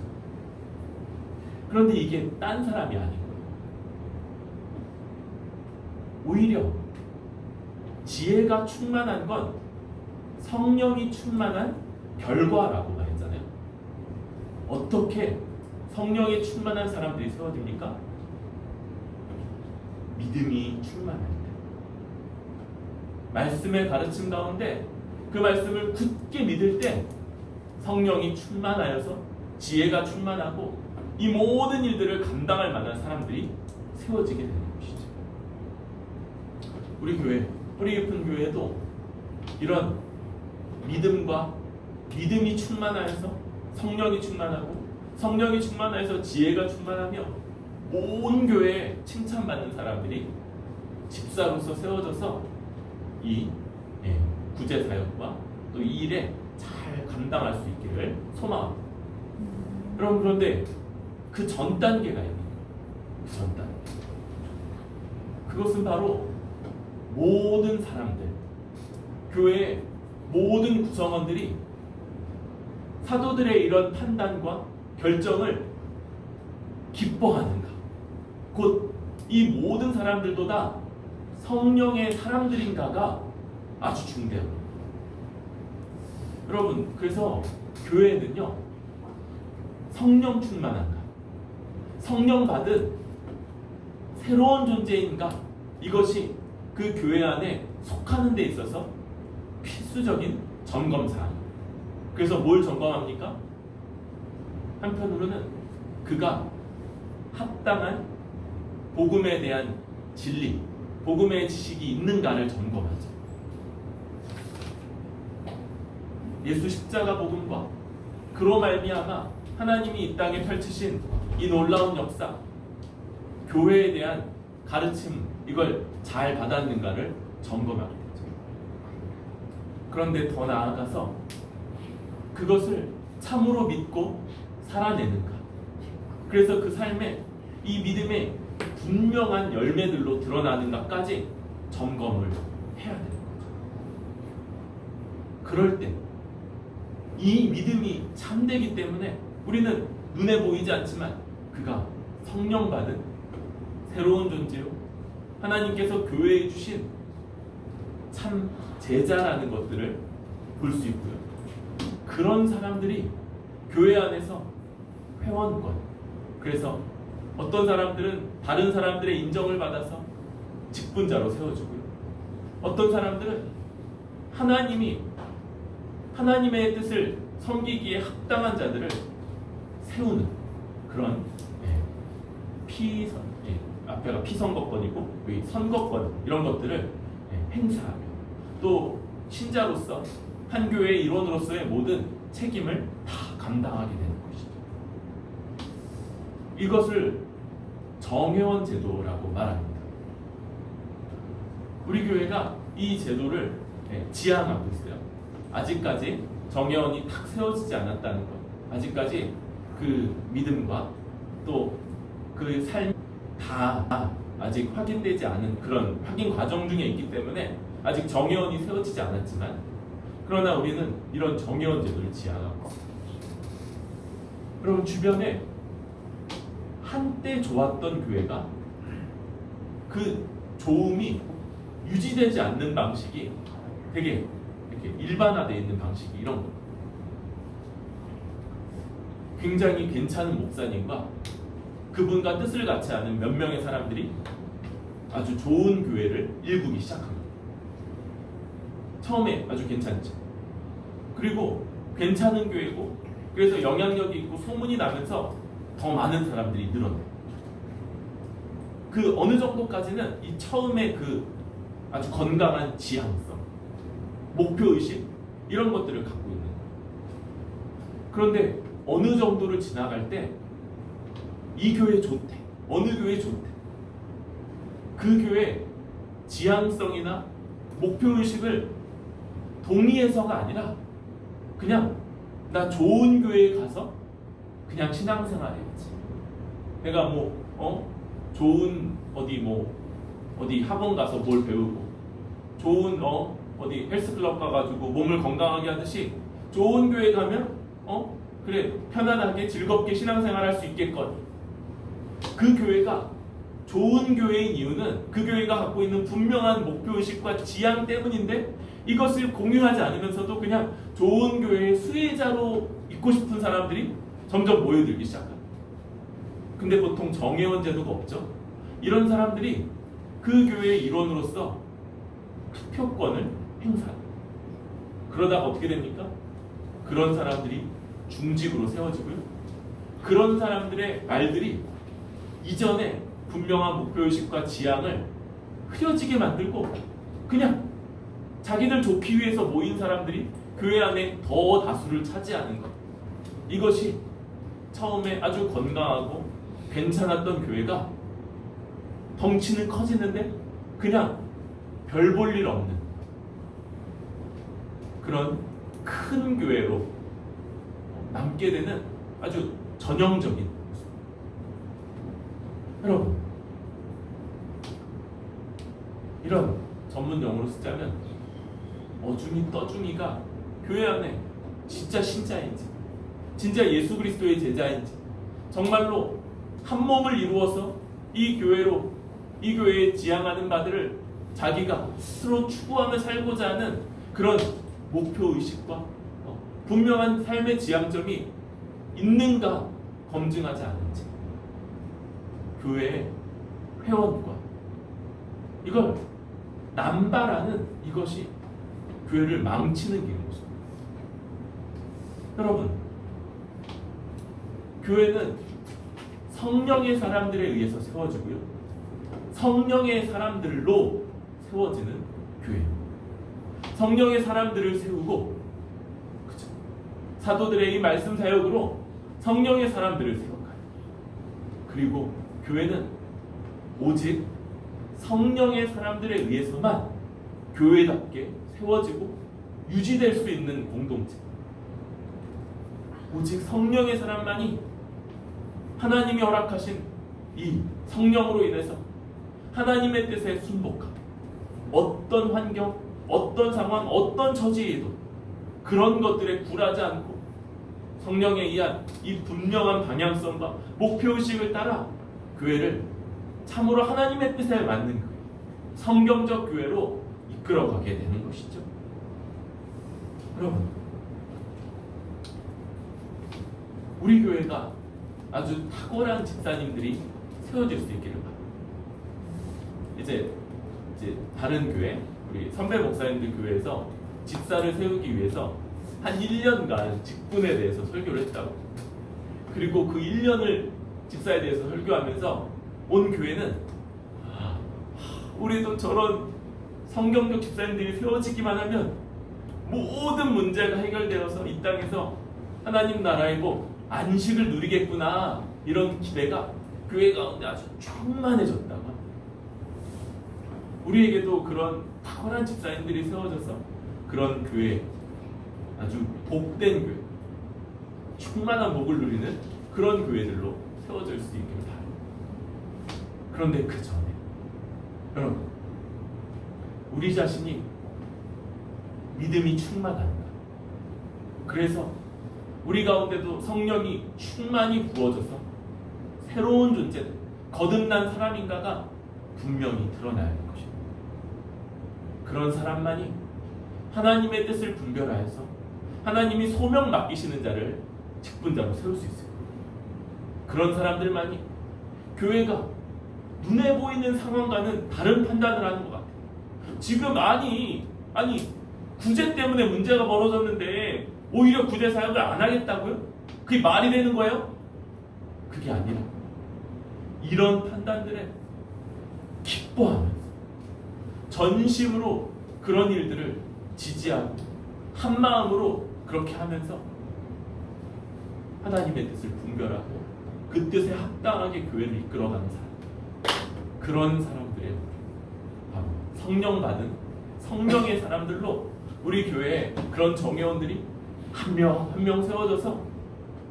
그런데 이게 딴 사람이 아니고 오히려 지혜가 충만한 건 성령이 충만한 결과라고 말했잖아요. 어떻게 성령이 충만한 사람들이 세워집니까? 믿음이 충만할 때, 말씀의 가르침 가운데 그 말씀을 굳게 믿을 때 성령이 충만하여서 지혜가 충만하고 이 모든 일들을 감당할 만한 사람들이 세워지게 되는 것이죠. 우리 교회, 뿌리 깊은 교회도 이런 믿음이 충만하여서 성령이 충만하고 성령이 충만하여서 지혜가 충만하며 온 교회에 칭찬받는 사람들이 집사로서 세워져서 이 구제 사역과 또 이 일에 잘 감당할 수 있기를 소망합니다. 여러분, 그런데 그 전 단계가 있는 거예요. 그 전 단계. 그것은 바로 모든 사람들, 교회의 모든 구성원들이 사도들의 이런 판단과 결정을 기뻐하는가. 곧 이 모든 사람들도 다 성령의 사람들인가가 아주 중대합니다. 여러분, 그래서 교회는요, 성령 충만한가, 성령 받은 새로운 존재인가, 이것이 그 교회 안에 속하는 데 있어서 필수적인 점검사항입니다. 그래서 뭘 점검합니까? 한편으로는 그가 합당한 복음에 대한 진리, 복음의 지식이 있는가를 점검하죠. 예수 십자가 복음과 그로 말미암아 하나님이 이 땅에 펼치신 이 놀라운 역사, 교회에 대한 가르침, 이걸 잘 받았는가를 점검하게 되죠. 그런데 더 나아가서 그것을 참으로 믿고 살아내는가, 그래서 그 삶에 이 믿음의 분명한 열매들로 드러나는가까지 점검을 해야 되는 거죠. 그럴 때 이 믿음이 참되기 때문에 우리는 눈에 보이지 않지만 그가 성령 받은 새로운 존재요, 하나님께서 교회에 주신 참 제자라는 것들을 볼 수 있고요. 그런 사람들이 교회 안에서 회원권, 그래서 어떤 사람들은 다른 사람들의 인정을 받아서 직분자로 세워주고요, 어떤 사람들은 하나님의 뜻을 섬기기에 합당한 자들을 세우는 그런 앞에가 피선거권이고 여기 선거권, 이런 것들을 행사하며 또 신자로서 한 교회의 일원으로서의 모든 책임을 다 감당하게 되는 것이죠. 이것을 정회원 제도라고 말합니다. 우리 교회가 이 제도를 지향하고 있어요. 아직까지 정회원이 탁 세워지지 않았다는 것, 아직까지 그 믿음과 또 그 삶 다 아직 확인되지 않은 그런 확인 과정 중에 있기 때문에 아직 정회원이 세워지지 않았지만, 그러나 우리는 이런 정회원 제도를 지향하고 있습니다. 여러분, 주변에 한때 좋았던 교회가 그 좋음이 유지되지 않는 방식이 되게 이렇게 일반화되어 있는 방식이 이런 거예요. 굉장히 괜찮은 목사님과 그분과 뜻을 같이 하는 몇 명의 사람들이 아주 좋은 교회를 일구기 시작합니다. 처음에 아주 괜찮죠. 그리고 괜찮은 교회고, 그래서 영향력이 있고 소문이 나면서 더 많은 사람들이 늘어나요. 그 어느 정도까지는 이 처음에 그 아주 건강한 지향성, 목표의식, 이런 것들을 갖고 있는 거예요. 그런데 어느 정도를 지나갈 때 이 교회 좋대, 어느 교회 좋대, 그 교회 지향성이나 목표의식을 동의해서가 아니라 그냥 나 좋은 교회에 가서 그냥 신앙생활 해야지, 내가 좋은 어디 학원 가서 뭘 배우고, 좋은 어디 헬스클럽 가가지고 몸을 건강하게 하듯이 좋은 교회 가면 그래 편안하게 즐겁게 신앙생활 할 수 있겠거니. 그 교회가 좋은 교회인 이유는 그 교회가 갖고 있는 분명한 목표의식과 지향 때문인데, 이것을 공유하지 않으면서도 그냥 좋은 교회의 수혜자로 있고 싶은 사람들이 점점 모여들기 시작합니다. 근데 보통 정회원 제도가 없죠. 이런 사람들이 그 교회의 일원으로서 투표권을 행사합니다. 그러다가 어떻게 됩니까? 그런 사람들이 중직으로 세워지고요, 그런 사람들의 말들이 이전에 분명한 목표의식과 지향을 흐려지게 만들고 그냥 자기들 좋기 위해서 모인 사람들이 교회 안에 더 다수를 차지하는 것. 이것이 처음에 아주 건강하고 괜찮았던 교회가 덩치는 커지는데 그냥 별 볼 일 없는 그런 큰 교회로 남게 되는 아주 전형적인 모습. 여러분, 이런 전문 용어로 쓰자면 어중이 떠중이가 교회 안에 진짜 신자인지 진짜 예수 그리스도의 제자인지 정말로 한 몸을 이루어서 이 교회에 지향하는 바들을 자기가 스스로 추구하며 살고자 하는 그런 목표의식과 분명한 삶의 지향점이 있는가 검증하지 않은지 교회의 회원과 이걸 남발하는 이것이 교회를 망치는 길인 것입니다. 여러분, 교회는 성령의 사람들에 의해서 세워지고요, 성령의 사람들로 세워지는 교회입니다. 성령의 사람들을 세우고, 그쵸? 사도들의 이 말씀 사역으로 성령의 사람들을 세워가요. 그리고 교회는 오직 성령의 사람들에 의해서만 교회답게 세워지고 유지될 수 있는 공동체. 오직 성령의 사람만이 하나님이 허락하신 이 성령으로 인해서 하나님의 뜻에 순복하고 어떤 환경, 어떤 상황, 어떤 처지에도 그런 것들에 굴하지 않고 성령에 의한 이 분명한 방향성과 목표의식을 따라 교회를 참으로 하나님의 뜻에 맞는 교회, 성경적 교회로 이끌어가게 되는 것이죠. 여러분, 우리 교회가 아주 탁월한 집사님들이 세워질 수 있기를 바랍니다. 이제 다른 교회, 우리 선배 목사님들 교회에서 집사를 세우기 위해서 한 1년간 직분에 대해서 설교를 했다고. 그리고 그 1년을 집사에 대해서 설교하면서 온 교회는 우리도 저런 성경적 집사님들이 세워지기만 하면 모든 문제가 해결되어서 이 땅에서 하나님 나라이고 안식을 누리겠구나, 이런 기대가 교회 가운데 아주 충만해졌다고 합니다. 우리에게도 그런 탁월한 집사님들이 세워져서 그런 교회, 아주 복된 교회, 충만한 복을 누리는 그런 교회들로 세워질 수 있기를 바랍니다. 그런데 그 전에 여러분, 우리 자신이 믿음이 충만한가? 그래서 우리 가운데도 성령이 충만히 부어져서 새로운 존재, 거듭난 사람인가가 분명히 드러나야 할 것입니다. 그런 사람만이 하나님의 뜻을 분별하여서 하나님이 소명 맡기시는 자를 직분자로 세울 수 있어요. 그런 사람들만이 교회가 눈에 보이는 상황과는 다른 판단을 하는 것 같아요. 지금 아니 구제 때문에 문제가 벌어졌는데 오히려 구제 사역을 안 하겠다고요? 그게 말이 되는 거예요? 그게 아니라 이런 판단들에 기뻐하면서 전심으로 그런 일들을 지지하고 한 마음으로 그렇게 하면서 하나님의 뜻을 분별하고 그 뜻에 합당하게 교회를 이끌어가는 사람, 그런 사람들의 바로 성령 받은 성령의 사람들로 우리 교회에 그런 정회원들이 한 명 한 명 세워져서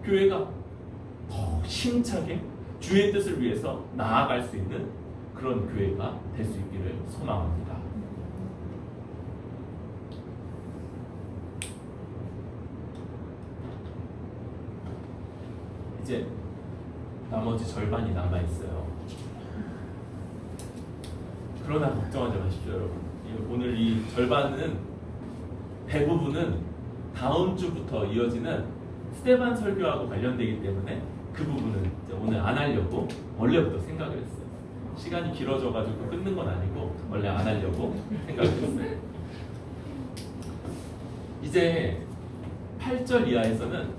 교회가 더 힘차게 주의 뜻을 위해서 나아갈 수 있는 그런 교회가 될 수 있기를 소망합니다. 이제 나머지 절반이 남아있어요. 그러나 걱정하지 마십시오, 여러분. 오늘 이 절반은 대부분은 다음 주부터 이어지는 스테반 설교하고 관련되기 때문에 그 부분은 이제 오늘 안 하려고 원래부터 생각을 했어요. 시간이 길어져가지고 끊는 건 아니고 원래 안 하려고 생각을 했어요. 이제 8절 이하에서는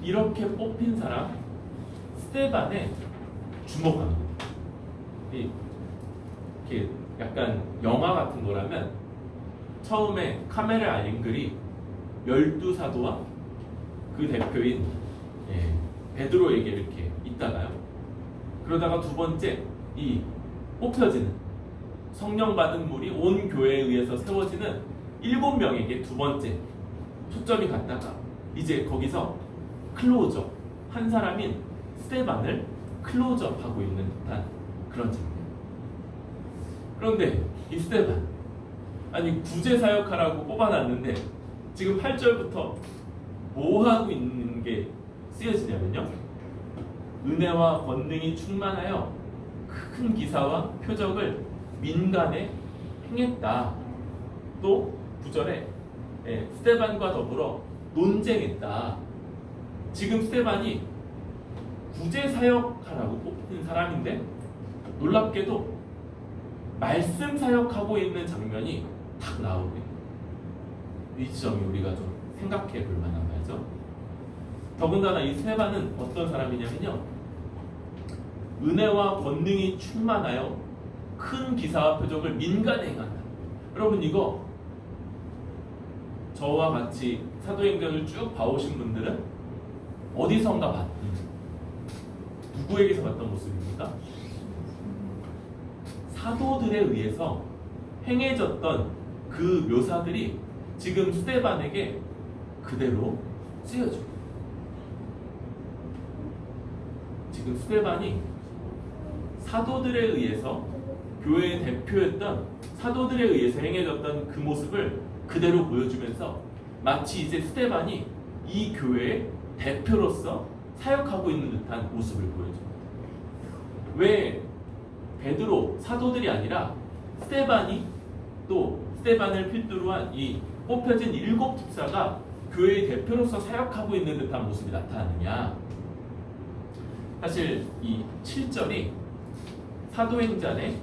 이렇게 뽑힌 사람 스테반에 주목합니다. 이렇게 약간 영화 같은 거라면 처음에 카메라 앵글이 12사도와 그 대표인 베드로에게 이렇게 있다가요. 그러다가 두 번째 이 뽑혀지는 성령 받은 물이 온 교회에 의해서 세워지는 7명에게 두 번째 초점이 갔다가 이제 거기서 클로즈업 한 사람인 스테반을 클로즈업하고 있는 듯한 그런 장면. 그런데 이 스테반 아니 구제 사역하라고 뽑아놨는데 지금 8절부터 뭐 하고 있는 게 쓰여지냐면요. 은혜와 권능이 충만하여 큰 기사와 표적을 민간에 행했다. 또 9절에 스테반과 더불어 논쟁했다. 지금 스테반이 구제 사역하라고 뽑힌 사람인데 놀랍게도 말씀 사역하고 있는 장면이 딱 나오네요. 이 지점이 우리가 좀 생각해 볼 만한 말이죠. 더군다나 이 스테반은 어떤 사람이냐면요. 은혜와 권능이 충만하여 큰 기사와 표적을 민간에 행한다. 여러분 이거 저와 같이 사도행전을 쭉 봐오신 분들은 어디선가 봤던 누구에게서 봤던 모습입니까? 사도들에 의해서 행해졌던 그 묘사들이 지금 스테반에게 그대로 쓰여져. 지금 스테반이 사도들에 의해서 교회의 대표였던 사도들에 의해서 행해졌던 그 모습을 그대로 보여주면서 마치 이제 스테반이 이 교회의 대표로서 사역하고 있는 듯한 모습을 보여줍니다. 왜 베드로 사도들이 아니라 스테반이 또 스테반을 필두로 한 이 뽑혀진 7 집사가 교회의 대표로서 사역하고 있는 듯한 모습이 나타나느냐? 사실 이 7절이 사도행전의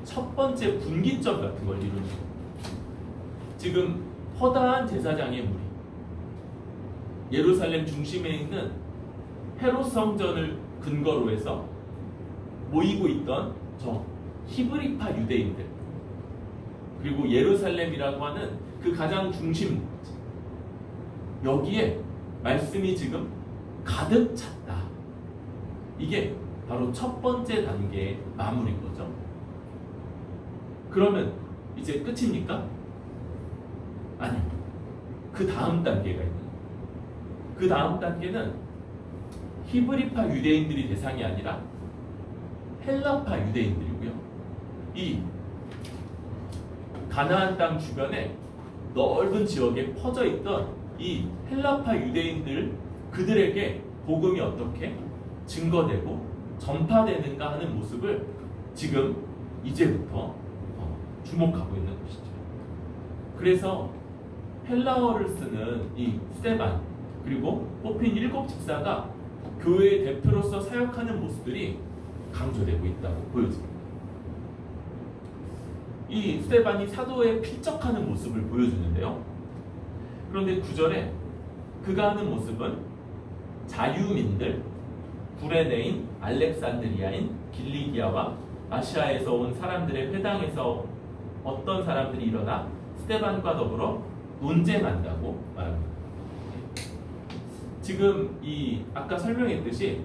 첫 번째 분기점 같은 걸 이루는 거예요. 지금 허다한 제사장의 무리, 예루살렘 중심에 있는 헤롯 성전을 근거로 해서 모이고 있던 저 히브리파 유대인들, 그리고 예루살렘이라고 하는 그 가장 중심, 여기에 말씀이 지금 가득 찼다. 이게 바로 첫 번째 단계의 마무리인 거죠. 그러면 이제 끝입니까? 아니요. 그 다음 단계가 있는 거예요. 그 다음 단계는 히브리파 유대인들이 대상이 아니라 헬라파 유대인들이고요. 이 가나안 땅 주변에 넓은 지역에 퍼져 있던 이 헬라파 유대인들, 그들에게 복음이 어떻게 증거되고 전파되는가 하는 모습을 지금 이제부터 주목하고 있는 것이죠. 그래서 헬라어를 쓰는 이 스테반, 그리고 뽑힌 7 집사가 교회의 대표로서 사역하는 모습들이 강조되고 있다고 보여집니다. 이 스테반이 사도에 필적하는 모습을 보여주는데요. 그런데 9절에 그가 하는 모습은 자유민들, 구레네인, 알렉산드리아인, 길리기아와 아시아에서 온 사람들의 회당에서 어떤 사람들이 일어나 스테반과 더불어 논쟁한다고 말합니다. 지금 이 아까 설명했듯이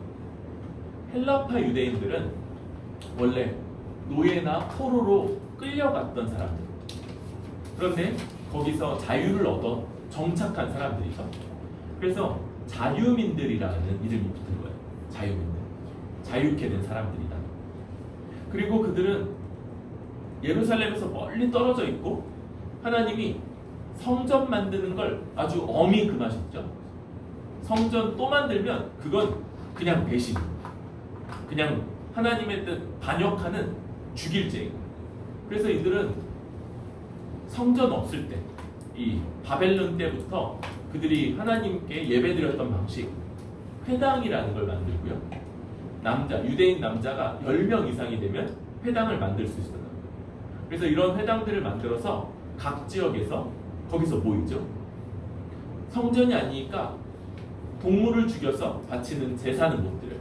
헬라파 유대인들은 원래 노예나 포로로 끌려갔던 사람들, 그런데 거기서 자유를 얻어 정착한 사람들이죠. 그래서 자유민들이라는 이름이 붙은 거예요. 자유민들, 자유케 된 사람들이다. 그리고 그들은 예루살렘에서 멀리 떨어져 있고 하나님이 성전 만드는 걸 아주 엄히 금하셨죠. 성전 또 만들면 그건 그냥 배신, 그냥 하나님의 뜻 반역하는 죽일 죄. 그래서 이들은 성전 없을 때, 이 바벨론 때부터 그들이 하나님께 예배드렸던 방식, 회당이라는 걸 만들고요. 남자, 유대인 남자가 10명 이상이 되면 회당을 만들 수 있었어요. 그래서 이런 회당들을 만들어서 각 지역에서 거기서 모이죠. 성전이 아니니까 동물을 죽여서 바치는 제사는 못 드려요.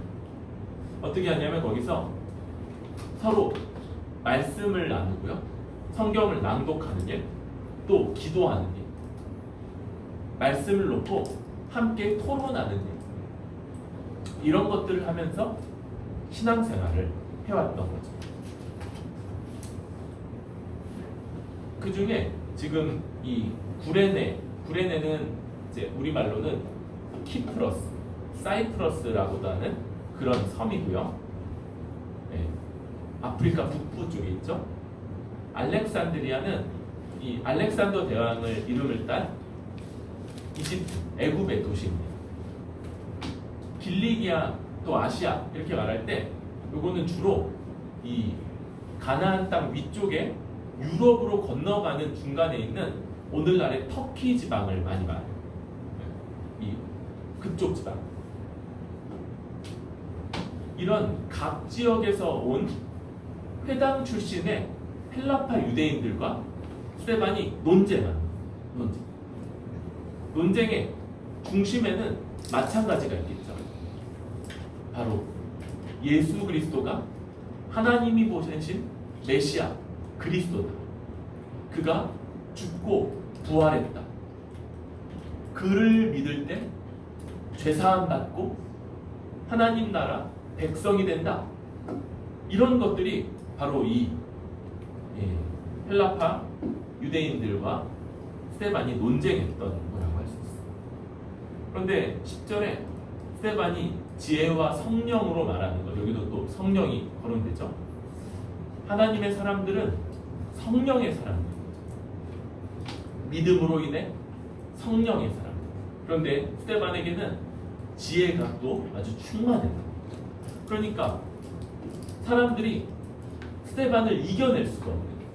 어떻게 하냐면 거기서 서로 말씀을 나누고요, 성경을 낭독하는 일, 또 기도하는 일, 말씀을 놓고 함께 토론하는 일, 이런 것들을 하면서 신앙생활을 해왔던 거죠. 그 중에 지금 이 구레네는 이제 우리말로는 키프러스, 사이프러스라고도 하는 그런 섬이고요. 네, 아프리카 북부 쪽에 있죠. 알렉산드리아는 이 알렉산더 대왕을 이름을 딴 이집트, 애굽의 도시입니다. 길리기아 또 아시아 이렇게 말할 때 요거는 주로 이 가나안 땅 위쪽에 유럽으로 건너가는 중간에 있는 오늘날의 터키 지방을 많이 말해요. 이 그쪽 지방. 이런 각 지역에서 온 회당 출신의 헬라파 유대인들과 스데반이 논쟁의 중심에는 마찬가지가 있겠죠. 바로 예수 그리스도가 하나님이 보내신 메시아 그리스도다. 그가 죽고 부활했다. 그를 믿을 때 죄사함 받고 하나님 나라 백성이 된다. 이런 것들이 바로 이 헬라파 유대인들과 스데반이 논쟁했던 거라고 할 수 있어요. 그런데 10절에 스데반이 지혜와 성령으로 말하는 것, 여기도 또 성령이 거론되죠. 하나님의 사람들은 성령의 사람들입니다. 믿음으로 인해 성령의 사람들. 그런데 스데반에게는 지혜가 또 아주 충만했다. 그러니까 사람들이 스데반을 이겨낼 수가 없는 거예요.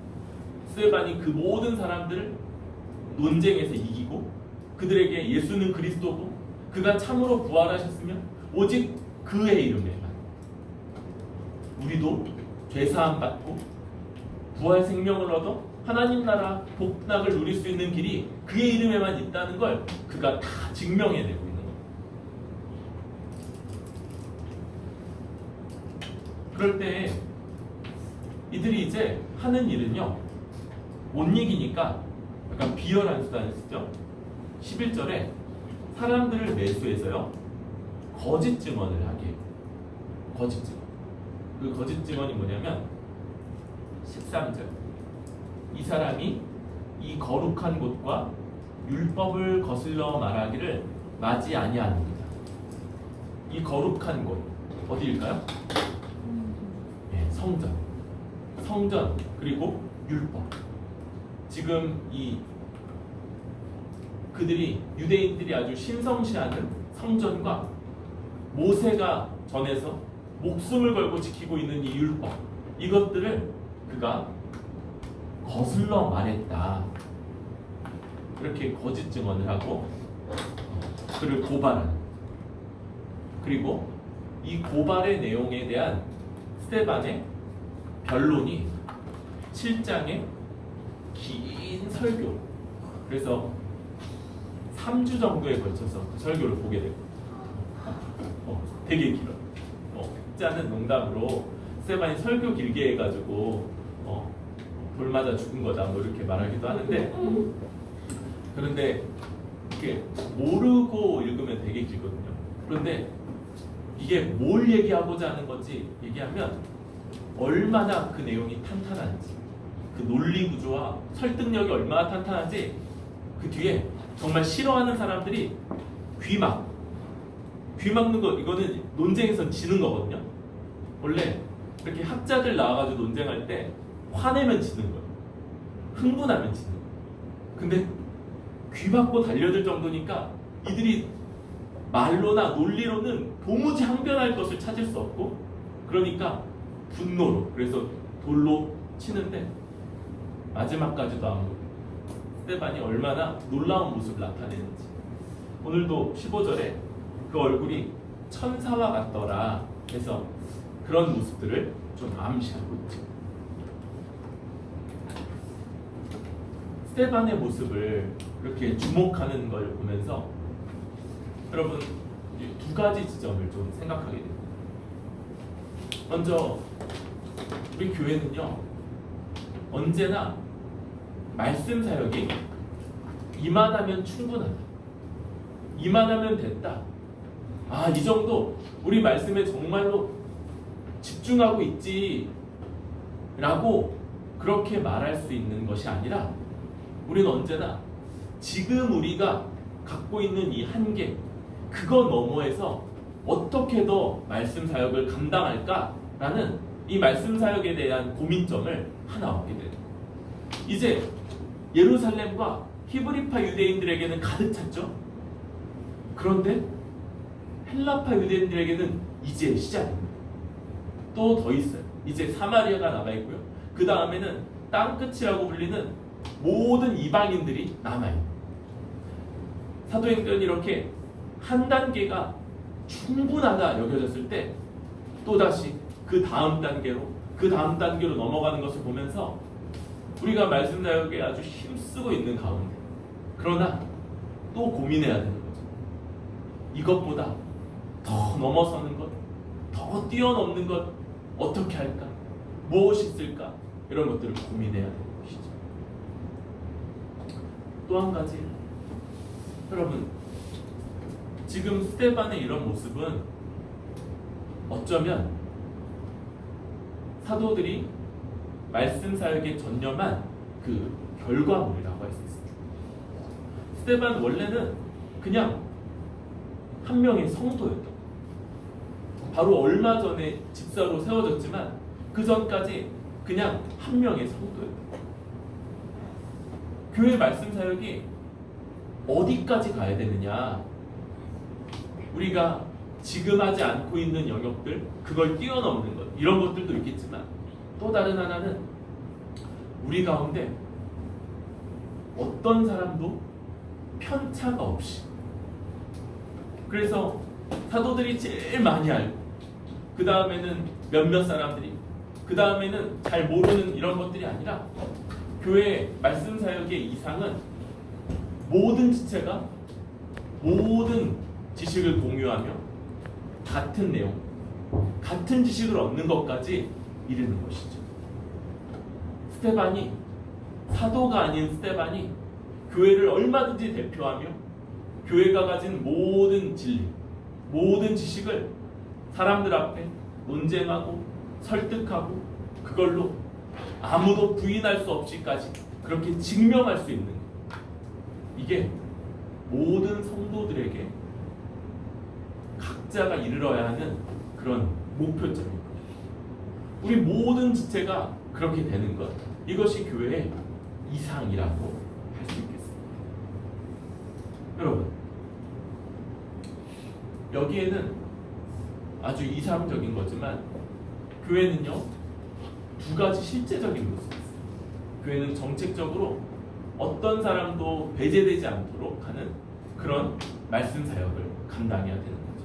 스데반이 그 모든 사람들을 논쟁에서 이기고 그들에게 예수는 그리스도고 그가 참으로 부활하셨으면 오직 그의 이름에만 우리도 죄사함 받고 부활 생명을 얻어 하나님 나라 복락을 누릴 수 있는 길이 그의 이름에만 있다는 걸 그가 다 증명해내고 있는 거예요. 그럴 때 이들이 이제 하는 일은요, 못 이기니까 약간 비열한 수단을 쓰죠. 11절에 사람들을 매수해서요 거짓 증언을 하게 해요. 거짓 증언. 그 거짓 증언이 뭐냐면 13절, 이 사람이 이 거룩한 곳과 율법을 거슬러 말하기를 마지 아니하는구나. 이 거룩한 곳 어디일까요? 성전 그리고 율법. 지금 이 그들이 유대인들이 아주 신성시하는 성전과 모세가 전에서 목숨을 걸고 지키고 있는 이 율법, 이것들을 그가 거슬러 말했다. 이렇게 거짓 증언을 하고 그를 고발하는. 그리고 이 고발의 내용에 대한 스데반의 변론이 7장의 긴 설교, 그래서 3주 정도에 걸쳐서 그 설교를 보게 되고 되게 길어요. 짜는 농담으로 스데반이 설교 길게 해가지고 돌 맞아 죽은 거다 뭐 이렇게 말하기도 하는데, 그런데 이게 모르고 읽으면 되게 길거든요. 그런데 이게 뭘 얘기하고자 하는 건지 얘기하면 얼마나 그 내용이 탄탄한지, 그 논리 구조와 설득력이 얼마나 탄탄한지 그 뒤에 정말 싫어하는 사람들이 귀 막는 거, 이거는 논쟁에선 지는 거거든요. 원래 이렇게 학자들 나와가지고 논쟁할 때 화내면 지는 거예요. 흥분하면 지는 거예요. 근데 귀 막고 달려들 정도니까 이들이 말로나 논리로는 도무지 항변할 것을 찾을 수 없고, 그러니까 분노로, 그래서 돌로 치는데 마지막까지도 안 보고 스데반이 얼마나 놀라운 모습을 나타내는지. 오늘도 15절에 그 얼굴이 천사와 같더라 해서 그런 모습들을 좀 암시하고 있죠. 스데반의 모습을 이렇게 주목하는 걸 보면서 여러분, 두 가지 지점을 좀 생각하게 됩니다. 먼저 우리 교회는요 언제나 말씀 사역이 이만하면 충분하다, 이만하면 됐다, 아 이 정도 우리 말씀에 정말로 집중하고 있지 라고 그렇게 말할 수 있는 것이 아니라 우리는 언제나 지금 우리가 갖고 있는 이 한계, 그거 너머에서 어떻게 더 말씀 사역을 감당할까라는 이 말씀 사역에 대한 고민점을 하나 얻게 돼요. 이제 예루살렘과 히브리파 유대인들에게는 가득 찼죠. 그런데 헬라파 유대인들에게는 이제 시작입니다. 또 더 있어요. 이제 사마리아가 남아있고요. 그 다음에는 땅끝이라고 불리는 모든 이방인들이 남아있는 사도행전이 이렇게 한 단계가 충분하다 여겨졌을 때 또다시 그 다음 단계로 넘어가는 것을 보면서 우리가 말씀 사역에 아주 힘쓰고 있는 가운데 그러나 또 고민해야 되는 거죠. 이것보다 더 넘어서는 것, 더 뛰어넘는 것 어떻게 할까? 무엇이 있을까? 이런 것들을 고민해야 되는 것이죠. 또 한 가지, 여러분 지금 스데반의 이런 모습은 어쩌면 사도들이 말씀 사역에 전념한 그 결과물이라고 할 수 있습니다. 스데반 원래는 그냥 한 명의 성도였던, 바로 얼마 전에 집사로 세워졌지만 그 전까지 그냥 한 명의 성도였던. 교회 말씀 사역이 어디까지 가야 되느냐? 우리가 지금 하지 않고 있는 영역들, 그걸 뛰어넘는 것, 이런 것들도 있겠지만 또 다른 하나는 우리 가운데 어떤 사람도 편차가 없이, 그래서 사도들이 제일 많이 알고 그 다음에는 몇몇 사람들이, 그 다음에는 잘 모르는 이런 것들이 아니라 교회 말씀 사역의 이상은 모든 지체가 모든 지식을 공유하며 같은 내용, 같은 지식을 얻는 것까지 이르는 것이죠. 스데반이, 사도가 아닌 스데반이 교회를 얼마든지 대표하며 교회가 가진 모든 진리, 모든 지식을 사람들 앞에 논쟁하고 설득하고 그걸로 아무도 부인할 수 없이까지 그렇게 증명할 수 있는, 이게 모든 성도들에게 각자가 이르러야 하는 그런 목표점입니다. 우리 모든 지체가 그렇게 되는 것, 이것이 교회의 이상이라고 할 수 있겠습니다. 여러분, 여기에는 아주 이상적인 거지만 교회는요 두 가지 실제적인 모습이 있어요. 교회는 정책적으로 어떤 사람도 배제되지 않도록 하는 그런 말씀 사역을 감당해야 되는 거죠.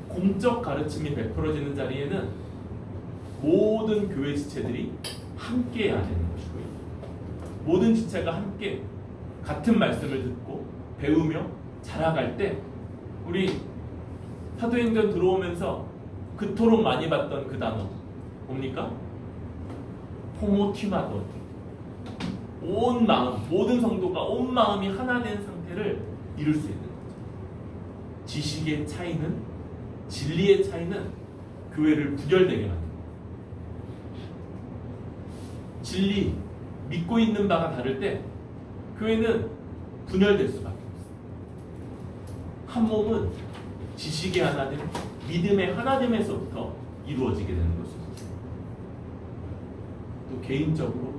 공적 가르침이 베풀어지는 자리에는 모든 교회 지체들이 함께 해야 되는 것이고요. 모든 지체가 함께 같은 말씀을 듣고 배우며 자라갈 때 우리 사도행전 들어오면서 그토록 많이 봤던 그 단어 뭡니까? 호모티마돈. 온 마음, 모든 성도가 온 마음이 하나 된 상태를 이룰 수 있는 거죠. 지식의 차이는, 진리의 차이는 교회를 구별되게 만듭니다. 진리, 믿고 있는 바가 다를 때 교회는 분열될 수밖에 없어요. 한 몸은 지식의 하나됨, 믿음의 하나됨에서부터 이루어지게 되는 것입니다. 또 개인적으로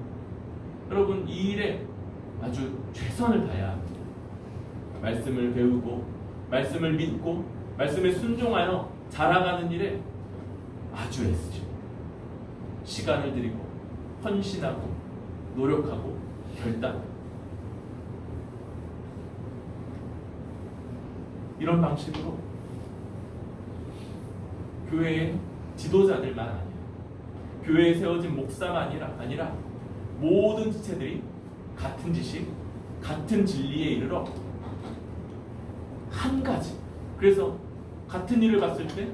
여러분 이 일에 아주 최선을 다해야 합니다. 말씀을 배우고 말씀을 믿고 말씀에 순종하여 자라가는 일에 아주 애쓰시고 시간을 들이고 헌신하고 노력하고 결단, 이런 방식으로 교회의 지도자들만 아니라 교회에 세워진 목사가 아니라 모든 지체들이 같은 지식, 같은 진리에 이르러 한 가지. 그래서 같은 일을 봤을 때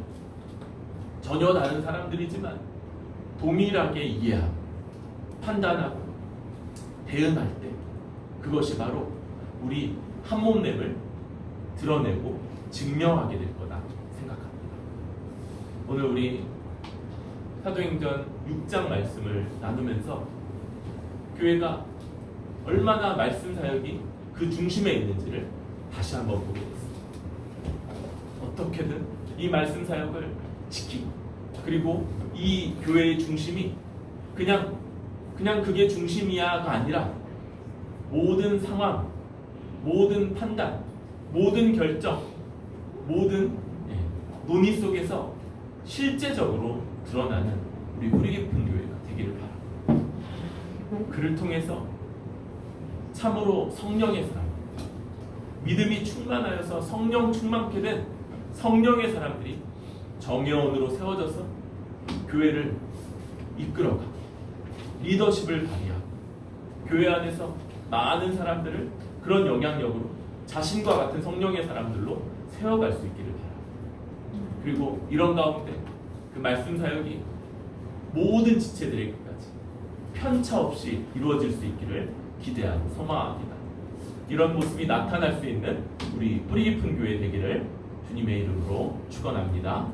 전혀 다른 사람들이지만 동일하게 이해하고 판단하고 대응할 때 그것이 바로 우리 한 몸됨을 드러내고 증명하게 될 거다 생각합니다. 오늘 우리 사도행전 6장 말씀을 나누면서 교회가 얼마나 말씀 사역이 그 중심에 있는지를 다시 한번 보게 됐습니다. 어떻게든 이 말씀 사역을 지키고 그리고 이 교회의 중심이 그냥 그게 중심이야가 아니라 모든 상황, 모든 판단, 모든 결정, 모든 논의 속에서 실제적으로 드러나는 우리 뿌리 깊은 교회가 되기를 바랍니다. 그를 통해서 참으로 성령의 사람, 믿음이 충만하여서 성령 충만케 된 성령의 사람들이 정예원으로 세워져서 교회를 이끌어가고 리더십을 발휘하고 교회 안에서 많은 사람들을 그런 영향력으로 자신과 같은 성령의 사람들로 세워갈 수 있기를 바랍니다. 그리고 이런 가운데 그 말씀 사역이 모든 지체들에게까지 편차 없이 이루어질 수 있기를 기대하고 소망합니다. 이런 모습이 나타날 수 있는 우리 뿌리 깊은 교회 되기를 주님의 이름으로 축원합니다.